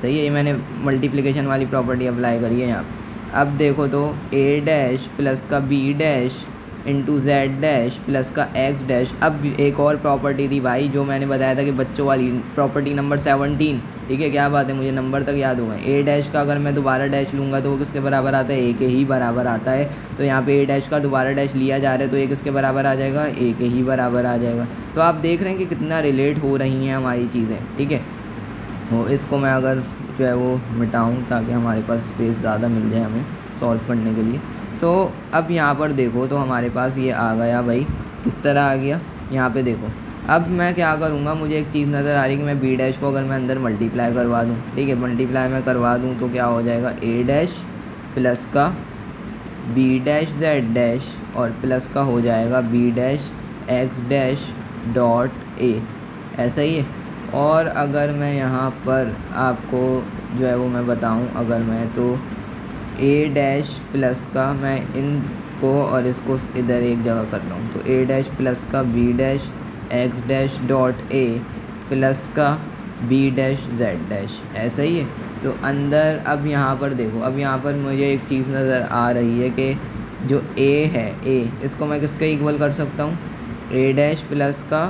सही है। ये मैंने मल्टीप्लिकेशन वाली प्रॉपर्टी अप्लाई करी है यहाँ पे। अब देखो तो a डैश प्लस का b dash into Z dash plus का एक्स डैश। अब एक और प्रॉपर्टी थी भाई जो मैंने बताया था कि बच्चों वाली, प्रॉपर्टी नंबर 17, ठीक है, क्या बात है, मुझे नंबर तक याद होगा। ए डैश का अगर मैं दोबारा डैश लूँगा तो वो किसके बराबर आता है, ए के ही बराबर आता है। तो यहाँ पे ए डैश का दोबारा डैश लिया जा रहा है तो ए किसके बराबर आ जाएगा, ए के ही बराबर आ जाएगा। तो आप देख रहे हैं कि कितना रिलेट हो रही हैं हमारी चीज़ें, ठीक है। तो इसको मैं अगर जो है वो मिटाऊँ ताकि हमारे पास स्पेस ज़्यादा मिल जाए हमें सॉल्व करने के लिए। सो अब यहाँ पर देखो तो हमारे पास ये आ गया भाई, किस तरह आ गया, यहाँ पे देखो। अब मैं क्या करूँगा, मुझे एक चीज़ नज़र आ रही है कि मैं बी डैश को अगर मैं अंदर मल्टीप्लाई करवा दूँ, ठीक है, मल्टीप्लाई मैं करवा दूँ तो क्या हो जाएगा, ए डैश प्लस का बी डैश जेड डैश और प्लस का हो जाएगा B dash X dash dot A, ऐसा ही है। और अगर मैं यहाँ पर आपको जो है वो मैं बताऊँ अगर मैं, तो ए डैश प्लस का मैं इनको और इसको इधर एक जगह कर रहा हूँ, तो ए डैश प्लस का B dash X dash dot A plus का बी डैश जेड डैश, ऐसा ही है। तो अंदर अब यहाँ पर देखो, अब यहाँ पर मुझे एक चीज़ नज़र आ रही है कि जो ए है, ए इसको मैं किसके इक्वल कर सकता हूँ, ए डैश प्लस का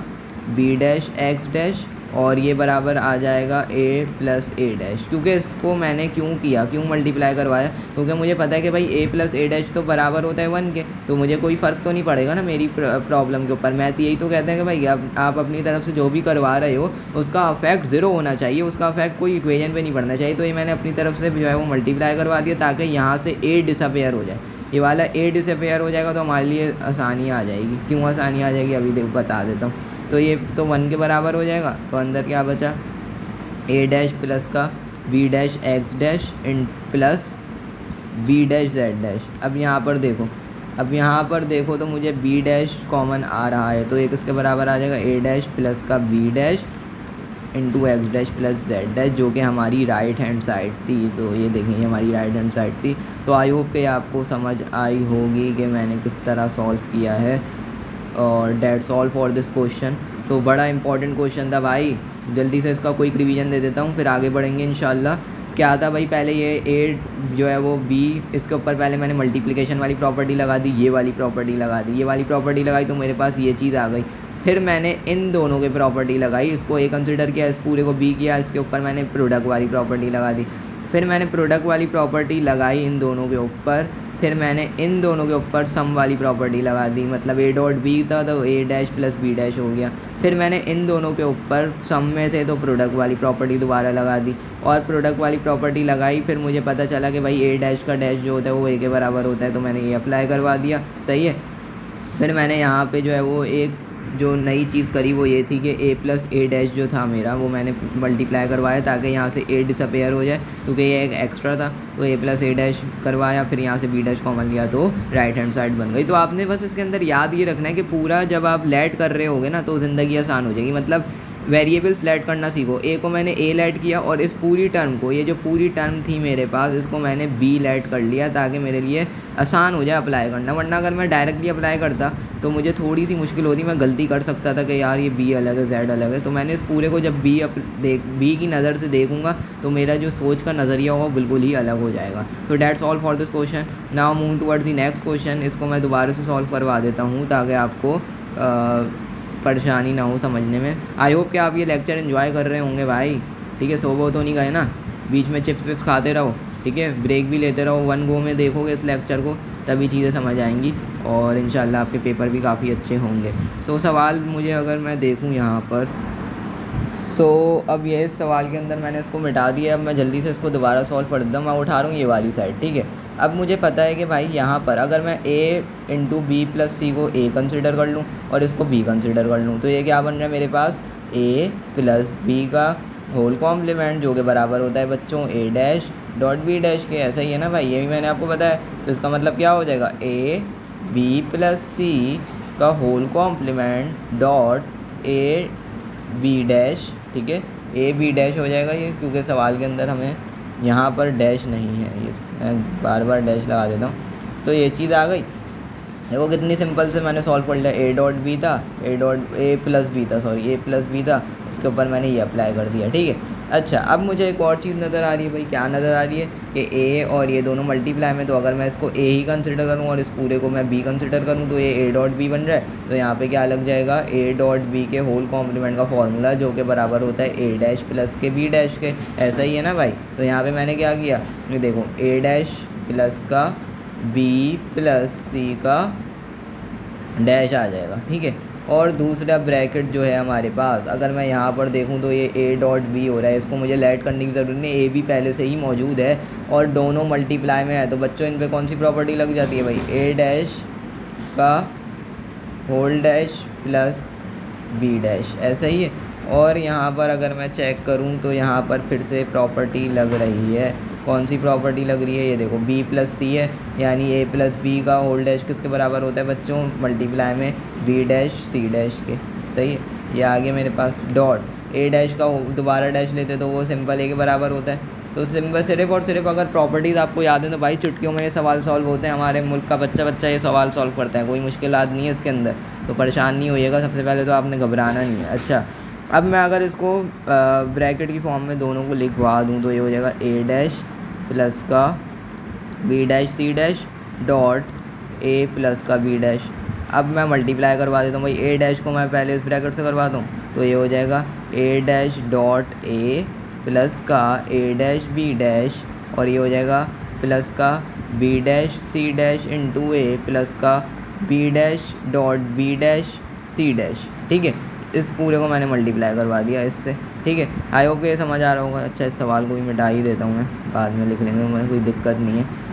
बी डैश एक्स डैश और ये बराबर आ जाएगा a प्लस ए डैश। क्योंकि इसको मैंने क्यों मल्टीप्लाई करवाया, क्योंकि मुझे पता है कि भाई a प्लस ए डैश तो बराबर होता है 1 के, तो मुझे कोई फ़र्क तो नहीं पड़ेगा ना मेरी प्रॉब्लम के ऊपर। मैथ यही तो कहते हैं कि भाई आप अपनी तरफ से जो भी करवा रहे हो उसका अफेक्ट 0 होना चाहिए, उसका अफेक्ट कोई इक्वेशन पे नहीं पड़ना चाहिए। तो ये मैंने अपनी तरफ से जो है वो मल्टीप्लाई करवा दिया ताकि यहाँ से a डिसअपेयर हो जाए, ये वाला a डिसअपेयर हो जाएगा तो हमारे लिए आसानी आ जाएगी। क्यों आसानी आ जाएगी अभी बता देता हूँ। तो ये तो 1 के बराबर हो जाएगा, तो अंदर क्या बचा, ए डैश प्लस का B dash X dash in plus B dash Z dash. अब यहाँ पर देखो तो मुझे बी डैश कॉमन आ रहा है, तो एक इसके बराबर आ जाएगा ए डैश प्लस का B dash into X dash plus Z dash, जो कि हमारी राइट हैंड साइड थी। तो ये देखेंगे हमारी राइट हैंड साइड थी। तो आई होप कि आपको समझ आई होगी कि मैंने किस तरह सॉल्व किया है। और that's all for this question. तो बड़ा इंपॉर्टेंट क्वेश्चन था भाई, जल्दी से इसका क्विक रिवीजन दे देता हूँ फिर आगे बढ़ेंगे इंशाल्लाह। क्या था भाई, पहले ये ए जो है वो बी, इसके ऊपर पहले मैंने मल्टीप्लिकेशन वाली प्रॉपर्टी लगा दी, ये वाली प्रॉपर्टी लगा दी, ये वाली प्रॉपर्टी लगाई तो मेरे पास ये चीज़ आ गई। फिर मैंने इन दोनों की प्रॉपर्टी लगाई, इसको ए कंसिडर किया, इस पूरे को बी किया, इसके ऊपर मैंने प्रोडक्ट वाली प्रॉपर्टी लगा दी। फिर मैंने प्रोडक्ट वाली प्रॉपर्टी लगाई इन दोनों के ऊपर, फिर मैंने इन दोनों के ऊपर सम वाली प्रॉपर्टी लगा दी, मतलब ए डॉट बी था तो A dash plus B dash हो गया। फिर मैंने इन दोनों के ऊपर सम में थे तो प्रोडक्ट वाली प्रॉपर्टी दोबारा लगा दी, और प्रोडक्ट वाली प्रॉपर्टी लगाई। फिर मुझे पता चला कि भाई ए डैश का डैश जो होता है वो ए के बराबर होता है, तो मैंने ये अप्लाई करवा दिया, सही है। फिर मैंने यहाँ पे जो है वो एक जो नई चीज़ करी वो ये थी कि ए प्लस ए डैश जो था मेरा वो मैंने मल्टीप्लाई करवाया ताकि यहाँ से ए डिसअपेयर हो जाए, क्योंकि ये एक एक्स्ट्रा था। तो ए प्लस ए डैश करवाया, फिर यहाँ से बी डैश कॉमन लिया तो राइट हैंड साइड बन गई। तो आपने बस इसके अंदर याद ये रखना है कि पूरा जब आप लेट कर रहे होगे ना तो ज़िंदगी आसान हो जाएगी। मतलब वेरिएबल्स लेट करना सीखो। ए को मैंने ए लेट किया और इस पूरी टर्म को, ये जो पूरी टर्म थी मेरे पास, इसको मैंने बी लेट कर लिया ताकि मेरे लिए आसान हो जाए अप्लाई करना। वरना अगर मैं डायरेक्टली अप्लाई करता तो मुझे थोड़ी सी मुश्किल होती, मैं गलती कर सकता था कि यार ये बी अलग है जेड अलग है। तो मैंने इस पूरे को जब बी की नज़र से देखूंगा तो मेरा जो सोच का नज़रिया होगा बिल्कुल ही अलग हो जाएगा। तो that's all for this question. Now move towards the next question. इसको मैं दोबारा से सॉल्व करवा देता हूँ ताकि आपको परेशानी ना हो समझने में। आई होप कि आप ये लेक्चर एंजॉय कर रहे होंगे भाई, ठीक है। सो तो नहीं गए ना, बीच में चिप्स विप्स खाते रहो, ठीक है, ब्रेक भी लेते रहो। 1 गो में देखोगे इस लेक्चर को तभी चीज़ें समझ आएंगी और इंशाल्लाह आपके पेपर भी काफ़ी अच्छे होंगे। सो सवाल मुझे अगर मैं देखूँ यहाँ पर, अब ये इस सवाल के अंदर मैंने इसको मिटा दिया। अब मैं जल्दी से इसको दोबारा सॉल्व कर देता हूँ। मैं उठा रहा हूँ ये वाली साइड, ठीक है। अब मुझे पता है कि भाई यहाँ पर अगर मैं a इंटू बी प्लस सी को a कंसिडर कर लूँ और इसको b कंसिडर कर लूँ तो ये क्या बन रहा है मेरे पास, a प्लस बी का होल कॉम्प्लीमेंट, जो कि बराबर होता है बच्चों a dash dot B dash के। ऐसा ही है ना भाई, ये भी मैंने आपको बताया। तो इसका मतलब क्या हो जाएगा, a b प्लस सी का whole complement dot a b dash, ठीक है। ए बी डैश हो जाएगा ये, क्योंकि सवाल के अंदर हमें यहाँ पर डैश नहीं है, ये मैं बार बार डैश लगा देता हूँ। तो ये चीज़ आ गई। देखो कितनी सिंपल से मैंने सॉल्व कर लिया। ए डॉट बी था, ए प्लस बी था, सॉरी ए प्लस बी था, इसके ऊपर मैंने ये अप्लाई कर दिया, ठीक है। अच्छा, अब मुझे एक और चीज़ नज़र आ रही है भाई। क्या नज़र आ रही है कि ए और ये दोनों मल्टीप्लाई में, तो अगर मैं इसको ए ही कंसिडर करूँ और इस पूरे को मैं बी कंसिडर करूँ तो ये ए डॉट बी बन रहा है। तो यहाँ पे क्या लग जाएगा, ए डॉट बी के होल कॉम्प्लीमेंट का फॉर्मूला जो कि बराबर होता है ए डैश प्लस के बी डैश के। ऐसा ही है ना भाई। तो यहाँ पर मैंने क्या किया, ये देखो ए डैश प्लस का बी प्लस सी का डैश आ जाएगा, ठीक है। और दूसरा ब्रैकेट जो है हमारे पास, अगर मैं यहाँ पर देखूँ तो ये ए डॉट बी हो रहा है, इसको मुझे लेट करने की ज़रूरत नहीं, ए बी पहले से ही मौजूद है और दोनों मल्टीप्लाई में है। तो बच्चों इन पे कौन सी प्रॉपर्टी लग जाती है भाई, ए डैश का whole dash plus B dash, ऐसा ही है। और यहाँ पर अगर मैं चेक करूँ तो यहाँ पर फिर से प्रॉपर्टी लग रही है। कौन सी प्रॉपर्टी लग रही है, ये देखो बी प्लस सी है, यानी ए प्लस बी का होल डैश किसके बराबर होता है बच्चों, मल्टीप्लाई में बी डैश सी डैश के, सही है। ये आगे मेरे पास डॉट ए डैश का दोबारा डैश लेते तो वो सिंपल ए के बराबर होता है। तो सिंपल सिर्फ और सिर्फ अगर प्रॉपर्टीज़ आपको याद है तो भाई चुटकियों में ये सवाल सॉल्व होते हैं। हमारे मुल्क का बच्चा ये सवाल सॉल्व करता है, कोई मुश्किलात नहीं है इसके अंदर, तो परेशान नहीं होइएगा। सबसे पहले तो आपने घबराना नहीं है। अच्छा, अब मैं अगर इसको ब्रैकेट की फॉर्म में दोनों को लिखवा दूँ तो ये हो जाएगा ए डैश प्लस का B dash C dash dot A plus का बी डैश। अब मैं मल्टीप्लाई करवा देता हूँ भाई, ए डैश को मैं पहले इस ब्रैकेट से करवा दूँ तो ये हो जाएगा A dash dot A plus का ए डैश बी डैश, और ये हो जाएगा प्लस का B dash C dash into A plus का B dash dot B dash C dash, ठीक है। इस पूरे को मैंने मल्टीप्लाई करवा दिया इससे, ठीक है। आई होप ये समझ आ रहा होगा। अच्छा, इस सवाल को भी मिटा ही देता हूँ मैं, बाद में लिख लेंगे, मुझे कोई दिक्कत नहीं है।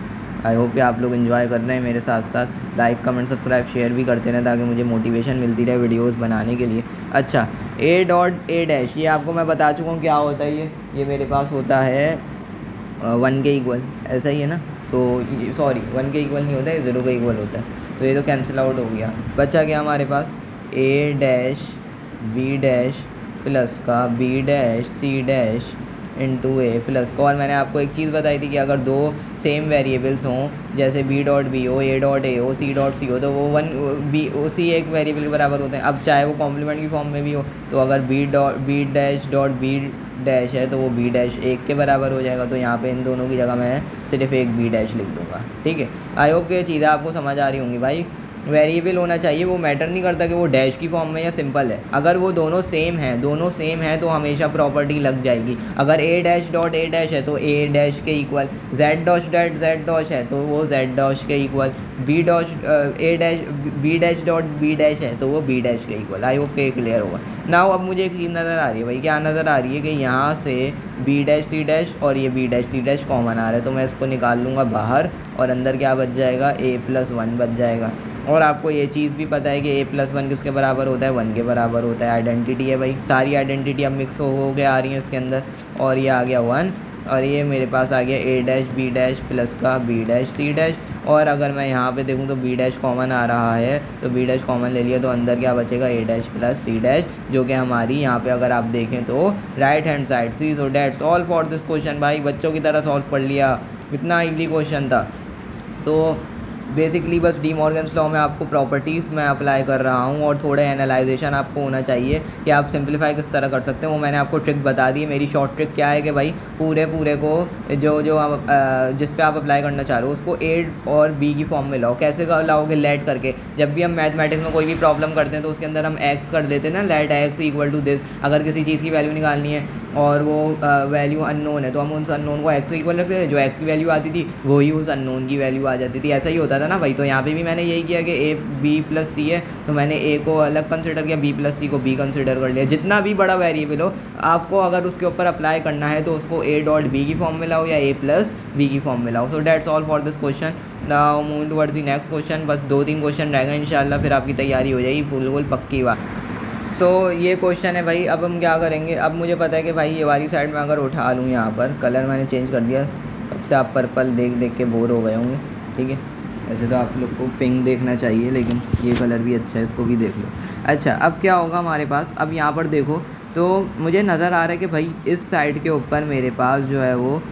आई होप कि आप लोग एंजॉय कर रहे हैं मेरे साथ साथ। लाइक कमेंट सब्सक्राइब शेयर भी करते रहें ताकि मुझे मोटिवेशन मिलती रहे वीडियोस बनाने के लिए। अच्छा, ए डॉट ए डैश, ये आपको मैं बता चुका हूँ क्या होता है। ये मेरे पास होता है 1 के इक्वल, ऐसा ही है ना। तो सॉरी 1 के इक्वल नहीं होता है, 0 के इक्वल होता है। तो ये तो कैंसिल आउट हो गया। बचा क्या हमारे पास, A dash B dash plus का B dash C dash into A plus का। और मैंने आपको एक चीज़ बताई थी कि अगर दो सेम वेरिएबल्स हों, जैसे बी डॉट बी हो, ए डॉट ए हो, सी डॉट सी हो, तो वो सी एक वेरिएबल के बराबर होते हैं। अब चाहे वो कॉम्प्लीमेंट की फॉर्म में भी हो, तो अगर B dash dot B dash है तो वो बी डैश एक के बराबर हो जाएगा। तो यहाँ पे इन दोनों की जगह मैं सिर्फ एक बी डैश लिख दूँगा, ठीक है। आई होप कि ये चीज़ें आपको समझ आ रही होंगी भाई। वेरिएबल होना चाहिए, वो मैटर नहीं करता कि वो डैश की फॉर्म में या सिंपल है। अगर वो दोनों सेम हैं तो हमेशा प्रॉपर्टी लग जाएगी। अगर A dash dot A dash है तो ए डैश के equal, Z dot Z dash है तो वो जेड डॉश के equal, B dash dot B dash है तो वो बी डैश के इक्वल। आई होप के क्लियर होगा। नाउ अब मुझे एक चीज़ नज़र आ रही है भाई, क्या नज़र आ रही है कि यहाँ से बी डैश सी डैश और ये B dash C dash common आ रहा है, तो मैं इसको निकाल लूँगा बाहर और अंदर क्या बच जाएगा, ए प्लस 1 बच जाएगा। और आपको ये चीज़ भी पता है कि ए प्लस 1 किसके बराबर होता है, 1 के बराबर होता है। आइडेंटिटी है भाई, सारी आइडेंटिटी अब मिक्स हो के आ रही है इसके अंदर। और ये आ गया 1 और ये मेरे पास आ गया ए डैश बी डैश प्लस का बी डैश सी डैश। और अगर मैं यहाँ पे देखूँ तो बी डैश कॉमन आ रहा है, तो बी डैश कॉमन ले लिया तो अंदर क्या बचेगा, ए डैश प्लस सी डैश, जो कि हमारी यहाँ पे अगर आप देखें तो राइट हैंड साइड थी। सो that's all for this question भाई, बच्चों की तरह सॉल्व कर लिया, इतना इजी क्वेश्चन था। सो बेसिकली बस डी मॉर्गन्स लॉ में आपको प्रॉपर्टीज़ मैं अप्लाई कर रहा हूँ और थोड़ा एनालाइजेशन आपको होना चाहिए कि आप सिंपलीफाई किस तरह कर सकते हैं। वो मैंने आपको ट्रिक बता दी है। मेरी शॉर्ट ट्रिक क्या है कि भाई पूरे को जो आप जिस पे आप अप्लाई करना चाह रहे हो उसको ए और बी की फॉर्म में लाओ। कैसे लाओगे, लेट करके। जब भी हम मैथमेटिक्स में कोई भी प्रॉब्लम करते हैं तो उसके अंदर हम एक्स कर देते हैं ना, let X equal to this. अगर किसी चीज़ की वैल्यू निकालनी है और वो वैल्यू अननोन है तो हम उस अननोन को एक्स के इक्वल रखते थे, जो एक्स की वैल्यू आती थी वही उस अननोन की वैल्यू आ जाती थी। ऐसा ही होता था ना भाई। तो यहाँ पे भी मैंने यही किया कि ए बी प्लस सी है तो मैंने ए को अलग कंसिडर किया, बी प्लस सी को बी कंसिडर कर लिया। जितना भी बड़ा वेरिएबल हो आपको अगर उसके ऊपर अप्लाई करना है तो उसको ए डॉट बी की फॉर्म में लाओ या ए प्लस बी की फॉर्म में लाओ। सो that's all for this question. Now moving towards the next question. बस 2-3 क्वेश्चन रहेगा इंशाल्लाह, फिर आपकी तैयारी हो जाएगी फुल पक्की बात। सो ये क्वेश्चन है भाई। अब हम क्या करेंगे, अब मुझे पता है कि भाई ये वाली साइड में अगर उठा लूँ, यहाँ पर कलर मैंने चेंज कर दिया, तब से आप पर्पल देख के बोर हो गए होंगे, ठीक है। ऐसे तो आप लोग को पिंक देखना चाहिए, लेकिन ये कलर भी अच्छा है, इसको भी देख लो। अच्छा, अब क्या होगा हमारे पास, अब यहाँ पर देखो तो मुझे नज़र आ रहा है कि भाई इस साइड के ऊपर मेरे पास जो है वो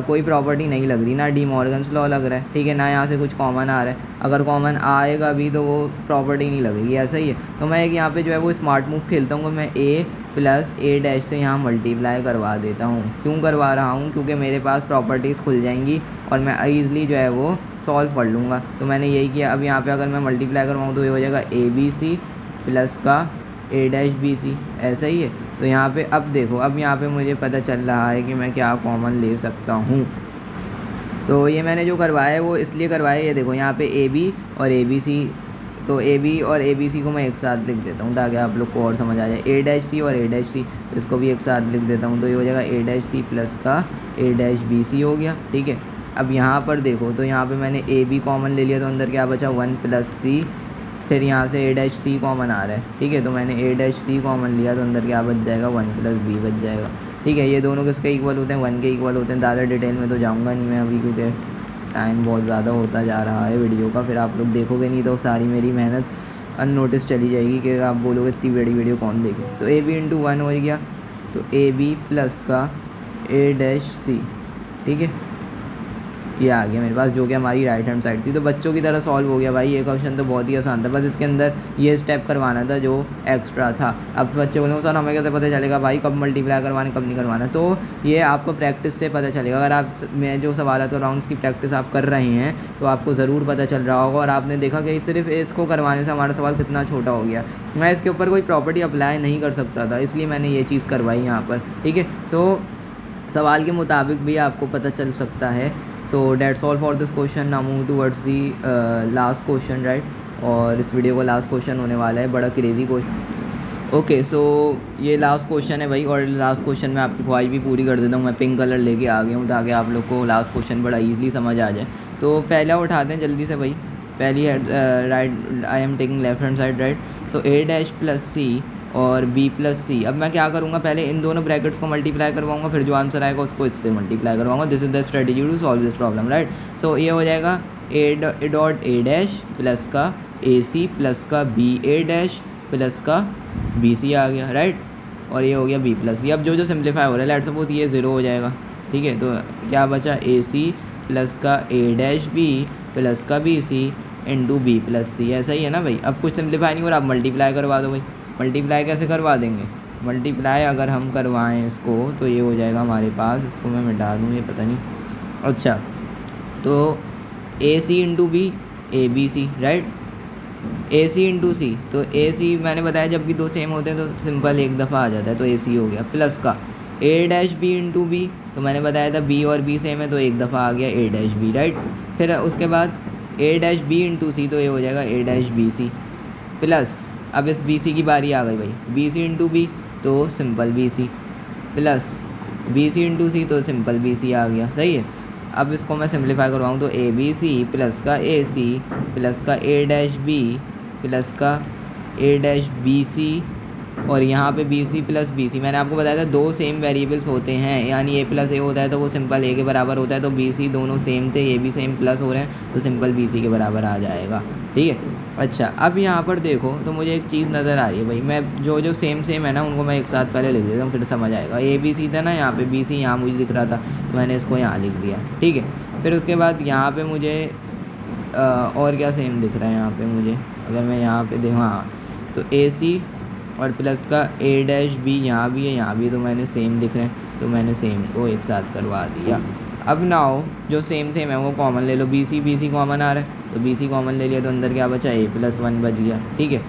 कोई प्रॉपर्टी नहीं लग रही, ना डी मॉर्गन्स लॉ लग रहा है, ठीक है, ना यहाँ से कुछ कॉमन आ रहा है। अगर कॉमन आएगा भी तो वो प्रॉपर्टी नहीं लगेगी, ऐसा ही है। तो मैं एक यहाँ पे जो है वो स्मार्ट मूव खेलता हूँ, मैं ए प्लस ए डैश से यहाँ मल्टीप्लाई करवा देता हूँ। क्यों करवा रहा हूँ? क्योंकि मेरे पास प्रॉपर्टीज़ खुल जाएंगी और मैं ईज़िली जो है वो सॉल्व कर लूँगा। तो मैंने यही किया। अब यहाँ पे अगर मैं मल्टीप्लाई करवाऊँ तो ये हो जाएगा ए बी सी प्लस का ए डैश बी सी, ऐसा ही है। तो यहाँ पे अब देखो, अब यहाँ पे मुझे पता चल रहा है कि मैं क्या कॉमन ले सकता हूँ। तो ये मैंने जो करवाया है वो इसलिए करवाया है, ये देखो यहाँ पे ए बी और ए बी सी, तो ए बी और ए बी सी को मैं एक साथ लिख देता हूँ ताकि आप लोग को और समझ आ जाए। ए डैश सी और ए डैश सी, तो इसको भी एक साथ लिख देता हूँ। तो ये हो जाएगा ए डैश सी प्लस का ए डैश बी सी हो गया, ठीक है। अब यहाँ पर देखो, तो यहाँ पे मैंने ए बी कॉमन ले लिया, तो अंदर क्या बचा 1 प्लस सी, फिर यहाँ से ए डैश सी कॉमन आ रहा है, ठीक है। तो मैंने ए डैश सी कॉमन लिया, तो अंदर क्या बच जाएगा 1 प्लस बी बच जाएगा, ठीक है। ये दोनों किसके इक्वल होते हैं? 1 के इक्वल होते हैं। ज़्यादा डिटेल में तो जाऊँगा नहीं मैं अभी, क्योंकि टाइम बहुत ज़्यादा होता जा रहा है वीडियो का, फिर आप लोग देखोगे नहीं तो सारी मेरी मेहनत अननोटिस चली जाएगी कि आप बोलोगे इतनी बड़ी वीडियो कौन देखे। तो ए बी इंटू 1 हो गया, तो ए बी प्लस का ए डैश सी, ठीक है, ये आ गया मेरे पास, जो कि हमारी राइट हैंड साइड थी। तो बच्चों की तरह सॉल्व हो गया भाई, ये क्वेश्चन तो बहुत ही आसान था, बस इसके अंदर ये स्टेप करवाना था जो एक्स्ट्रा था। अब बच्चे बोले सर हमें कैसे पता चलेगा भाई कब मल्टीप्लाई करवाना कब नहीं करवाना? तो ये आपको प्रैक्टिस से पता चलेगा। अगर आप मैं जो सवाल तो राउंड्स की प्रैक्टिस आप कर रहे हैं तो आपको ज़रूर पता चल रहा होगा, और आपने देखा कि सिर्फ इसको करवाने से हमारा सवाल कितना छोटा हो गया। मैं इसके ऊपर कोई प्रॉपर्टी अप्लाई नहीं कर सकता था, इसलिए मैंने ये चीज़ करवाई यहाँ पर, ठीक है। सो सवाल के मुताबिक भी आपको पता चल सकता है। So that's all for this question. Now move towards the last question, right. और इस वीडियो का लास्ट क्वेश्चन होने वाला है, बड़ा क्रेजी क्वेश्चन। ओके, सो ये लास्ट क्वेश्चन है भाई, और लास्ट क्वेश्चन में आपकी ख्वाहिश भी पूरी कर देता हूँ। मैं पिंक कलर लेके आ गया हूँ ताकि आप लोग को लास्ट क्वेश्चन बड़ा ईजिली समझ आ जाए। तो पहला उठाते हैं जल्दी से भाई। पहली है right, I am taking left hand side, right. So A dash plus C और बी प्लस सी। अब मैं क्या करूँगा, पहले इन दोनों ब्रैकेट्स को मल्टीप्लाई करवाऊँगा, फिर जो आंसर आएगा उसको इससे मल्टीप्लाई करवाऊँगा। This is the strategy to solve this problem, right. So ये हो जाएगा A dot A dash plus का ए सी प्लस का बी ए डैश प्लस का बी सी आ गया, राइट। और ये हो गया बी प्लस सी। अब जो जो सिंप्लीफाई हो रहा है, लेट्स सपोज ये 0 हो जाएगा, ठीक है। तो क्या बचा, ए सी प्लस का ए डैश बी प्लस का B C into B plus C, ऐसा ही है ना भाई। अब कुछ सिंप्लीफाई नहीं हो रहा, आप मल्टीप्लाई करवा दो भाई। मल्टीप्लाई कैसे करवा देंगे? मल्टीप्लाई अगर हम करवाएं इसको तो ये हो जाएगा हमारे पास, इसको मैं मिटा दूँ, ये पता नहीं, अच्छा। तो A C into B A B C, right. A C into C, तो ए सी मैंने बताया जब भी दो सेम होते हैं तो सिंपल एक दफ़ा आ जाता है, तो ए सी हो गया। प्लस का A dash B into B, तो मैंने बताया था बी और बी सेम है तो एक दफ़ा आ गया ए डैश बी, राइट। फिर उसके बाद A dash B into C, तो ये हो जाएगा A dash B C. Plus अब इस बी सी की बारी आ गई भाई, बी सी इंटू बी तो simple B C, plus B C into C तो सिंपल बी सी आ गया, सही है। अब इसको मैं सिंप्लीफाई करवाऊँ तो ए बी सी प्लस का ए सी प्लस का ए डैश बी प्लस का ए डैश बी सी, और यहाँ पे B C plus B C मैंने आपको बताया था दो सेम वेरिएबल्स होते हैं, यानी ए प्लस ए होता है तो वो सिंपल ए के बराबर होता है, तो बी सी दोनों सेम थे, ये भी सेम प्लस हो रहे हैं तो सिंपल बी सी के बराबर आ जाएगा, ठीक है। अच्छा, अब यहाँ पर देखो तो मुझे एक चीज़ नज़र आ रही है भाई, मैं जो जो सेम है ना उनको मैं एक साथ पहले लिख देता हूँ, फिर समझ आएगा। ए बी सी था ना यहाँ पे, बी सी यहाँ मुझे दिख रहा था तो मैंने इसको यहाँ लिख दिया, ठीक है। फिर उसके बाद यहाँ पे मुझे और क्या सेम दिख रहा है यहाँ पे मुझे, अगर मैं यहाँ पे देखूँ, हाँ, तो ए सी और प्लस का ए डैश बी यहाँ भी है यहाँ भी, तो मैंने सेम दिख रहे हैं तो मैंने सेम को एक साथ करवा दिया। अब नाउ जो सेम है वो कॉमन ले लो, बी सी कॉमन आ रहा है तो बी सी कॉमन ले लिया, तो अंदर क्या बचा, ए प्लस 1 बच गया, ठीक है।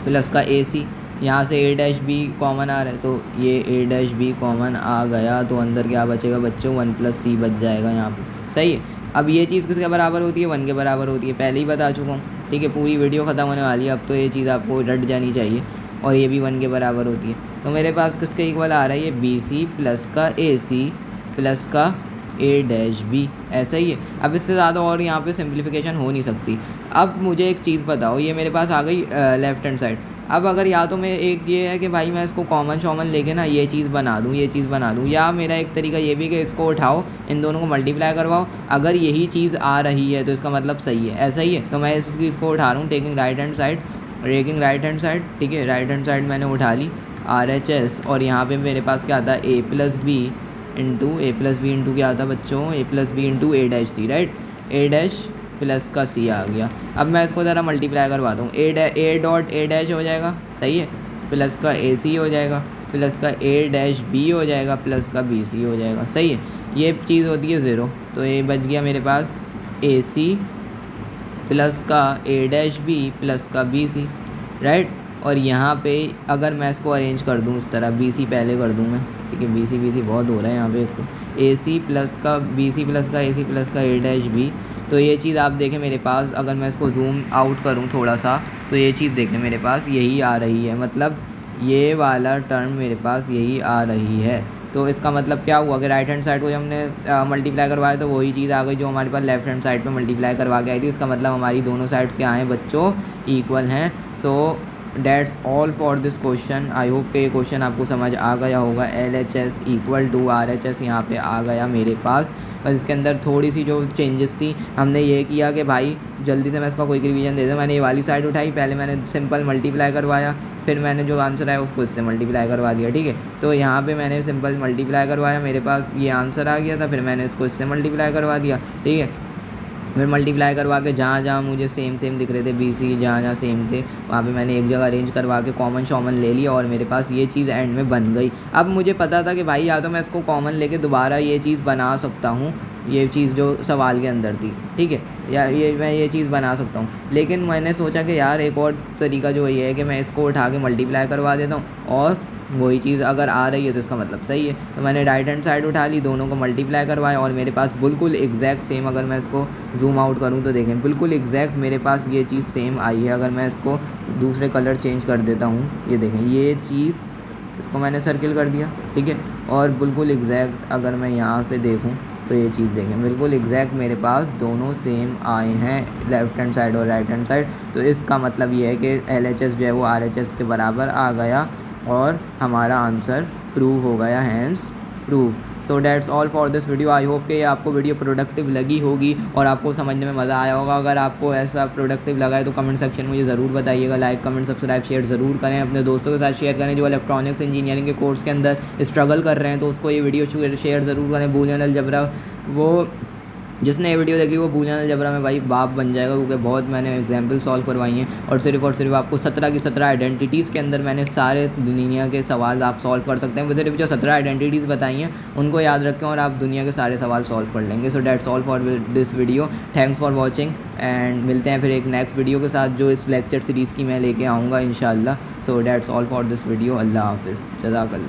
प्लस का ए सी, यहाँ से ए डैश बी कॉमन आ रहा है तो ये ए डैश बी कॉमन आ गया, तो अंदर क्या बचेगा बच्चों, 1 प्लस सी बच जाएगा यहाँ पर, सही है। अब ये चीज़ किसके बराबर होती है, 1 के बराबर होती है, पहले ही बता चुका हूँ, ठीक है। पूरी वीडियो ख़त्म होने वाली है अब, तो ये चीज़ आपको रट जानी चाहिए, और ये भी 1 के बराबर होती है। तो मेरे पास किसके इक्वल आ रहा है, ये बी सी प्लस का ए सी प्लस का ए डैश बी, ऐसा ही है। अब इससे ज़्यादा और यहाँ पे सिंप्लीफिकेशन हो नहीं सकती। अब मुझे एक चीज़ बताओ, ये मेरे पास आ गई लेफ्ट हैंड साइड। अब अगर या तो मैं एक ये है कि भाई मैं इसको कॉमन शॉमन लेके ना ये चीज़ बना दूँ, ये चीज़ बना दूँ, या मेरा एक तरीका ये भी कि इसको उठाओ, इन दोनों को मल्टीप्लाई करवाओ, अगर यही चीज़ आ रही है तो इसका मतलब सही है, ऐसा ही है। तो मैं इसको उठा रहा हूँ, टेकिंग राइट हैंड साइड, ठीक है, राइट हैंड साइड मैंने उठा ली। RHS और यहाँ पे मेरे पास क्या आता है A+B इंटू क्या आता है बच्चों, A+B into A-C, right. A- plus का C आ गया। अब मैं इसको ज़रा मल्टीप्लाई करवाता हूँ। A हो जाएगा, सही है, प्लस का AC हो जाएगा, प्लस का A-B हो जाएगा, प्लस का BC हो जाएगा, सही है। ये चीज़ होती है 0, तो ये बच गया मेरे पास AC प्लस का A-B प्लस का BC, राइट। और यहाँ पे अगर मैं इसको अरेंज कर दूँ इस तरह, BC पहले कर दूँ मैं, ठीक है, BC बहुत हो रहा है यहाँ पे, AC प्लस का BC प्लस का AC प्लस का A-B। तो ये चीज़ आप देखें मेरे पास, अगर मैं इसको जूम आउट करूँ थोड़ा सा, तो ये चीज़ देखें मेरे पास यही आ रही है, मतलब ये वाला टर्म मेरे पास यही आ रही है। तो इसका मतलब क्या हुआ कि राइट हैंड साइड को जब हमने मल्टीप्लाई करवाया तो वही चीज़ आ गई जो हमारे पास लेफ्ट हैंड साइड पे मल्टीप्लाई करवा के आई थी। इसका मतलब हमारी दोनों साइड्स क्या हैं बच्चों, इक्वल हैं। So that's all for this question. I hope कि ये क्वेश्चन आपको समझ आ गया होगा। LHS इक्वल टू RHS यहाँ पे आ गया मेरे पास। बस इसके अंदर थोड़ी सी जो चेंजेस थी, हमने ये किया कि भाई जल्दी से मैं इसका कोई रिवीजन दे दूँ। मैंने ये वाली साइड उठाई, पहले मैंने सिंपल मल्टीप्लाई करवाया, फिर मैंने जो आंसर आया उसको इससे मल्टीप्लाई करवा दिया, ठीक है। तो यहाँ पे मैंने सिंपल मल्टीप्लाई करवाया, मेरे पास ये आंसर आ गया था, फिर मैंने इसको इससे मल्टीप्लाई करवा दिया, ठीक है। फिर मल्टीप्लाई करवा के जहाँ जहाँ मुझे सेम दिख रहे थे BC, जहाँ जहाँ सेम थे वहाँ पे मैंने एक जगह अरेंज करवा के कॉमन शॉमन ले लिया और मेरे पास ये चीज़ एंड में बन गई। अब मुझे पता था कि भाई या तो मैं इसको कॉमन लेके दोबारा ये चीज़ बना सकता हूँ, ये चीज़ जो सवाल के अंदर थी, ठीक है, या मैं ये चीज़ बना सकता हूँ। लेकिन मैंने सोचा कि यार एक और तरीका जो ये है कि मैं इसको उठा के मल्टीप्लाई करवा देता हूँ और वही चीज़ अगर आ रही है तो इसका मतलब सही है। तो मैंने राइट हैंड साइड उठा ली, दोनों को मल्टीप्लाई करवाया और मेरे पास बिल्कुल एग्जैक्ट सेम, अगर मैं इसको जूम आउट करूँ तो देखें बिल्कुल एग्जैक्ट मेरे पास ये चीज़ सेम आई है। अगर मैं इसको दूसरे कलर चेंज कर देता हूँ, ये देखें ये चीज़, इसको मैंने सर्किल कर दिया, ठीक है, और बिल्कुल एग्जैक्ट अगर मैं यहाँ पे देखूँ तो ये चीज़ देखें बिल्कुल एग्जैक्ट मेरे पास दोनों सेम आए हैं, लेफ्ट हैंड साइड और राइट हैंड साइड। तो इसका मतलब ये है कि LHS जो है वो RHS के बराबर आ गया और हमारा आंसर प्रूव हो गया, hence prove. So that's all for this video. I hope कि आपको वीडियो प्रोडक्टिव लगी होगी और आपको समझने में मज़ा आया होगा। अगर आपको ऐसा प्रोडक्टिव लगा है तो कमेंट सेक्शन में मुझे ज़रूर बताइएगा। लाइक कमेंट सब्सक्राइब शेयर ज़रूर करें, अपने दोस्तों के साथ शेयर करें जो इलेक्ट्रॉनिक्स इंजीनियरिंग के कोर्स के अंदर स्ट्रगल कर रहे हैं, तो उसको ये वीडियो शेयर ज़रूर करें। बूलियन अलजेब्रा, वो जिसने ये वीडियो देखी वो बूलियन अलजेब्रा में भाई बाप बन जाएगा, क्योंकि बहुत मैंने एग्जाम्पल सॉल्व करवाई हैं और सिर्फ आपको 17 की 17 आइडेंटिटीज़ के अंदर मैंने सारे दुनिया के सवाल आप सॉल्व कर सकते हैं। वो सिर्फ जो 17 आइडेंटिटीज़ बताई हैं उनको याद रखें और आप दुनिया के सारे सवाल सॉल्व कर लेंगे। सो that's all for this video, thanks for watching and मिलते हैं फिर एक नेक्स्ट वीडियो के साथ जो इस लेक्चर सीरीज़ की मैं लेके आऊँगा इंशाल्लाह। So that's all for this video. Allah हाफिज़, जज़ाकल्लाह।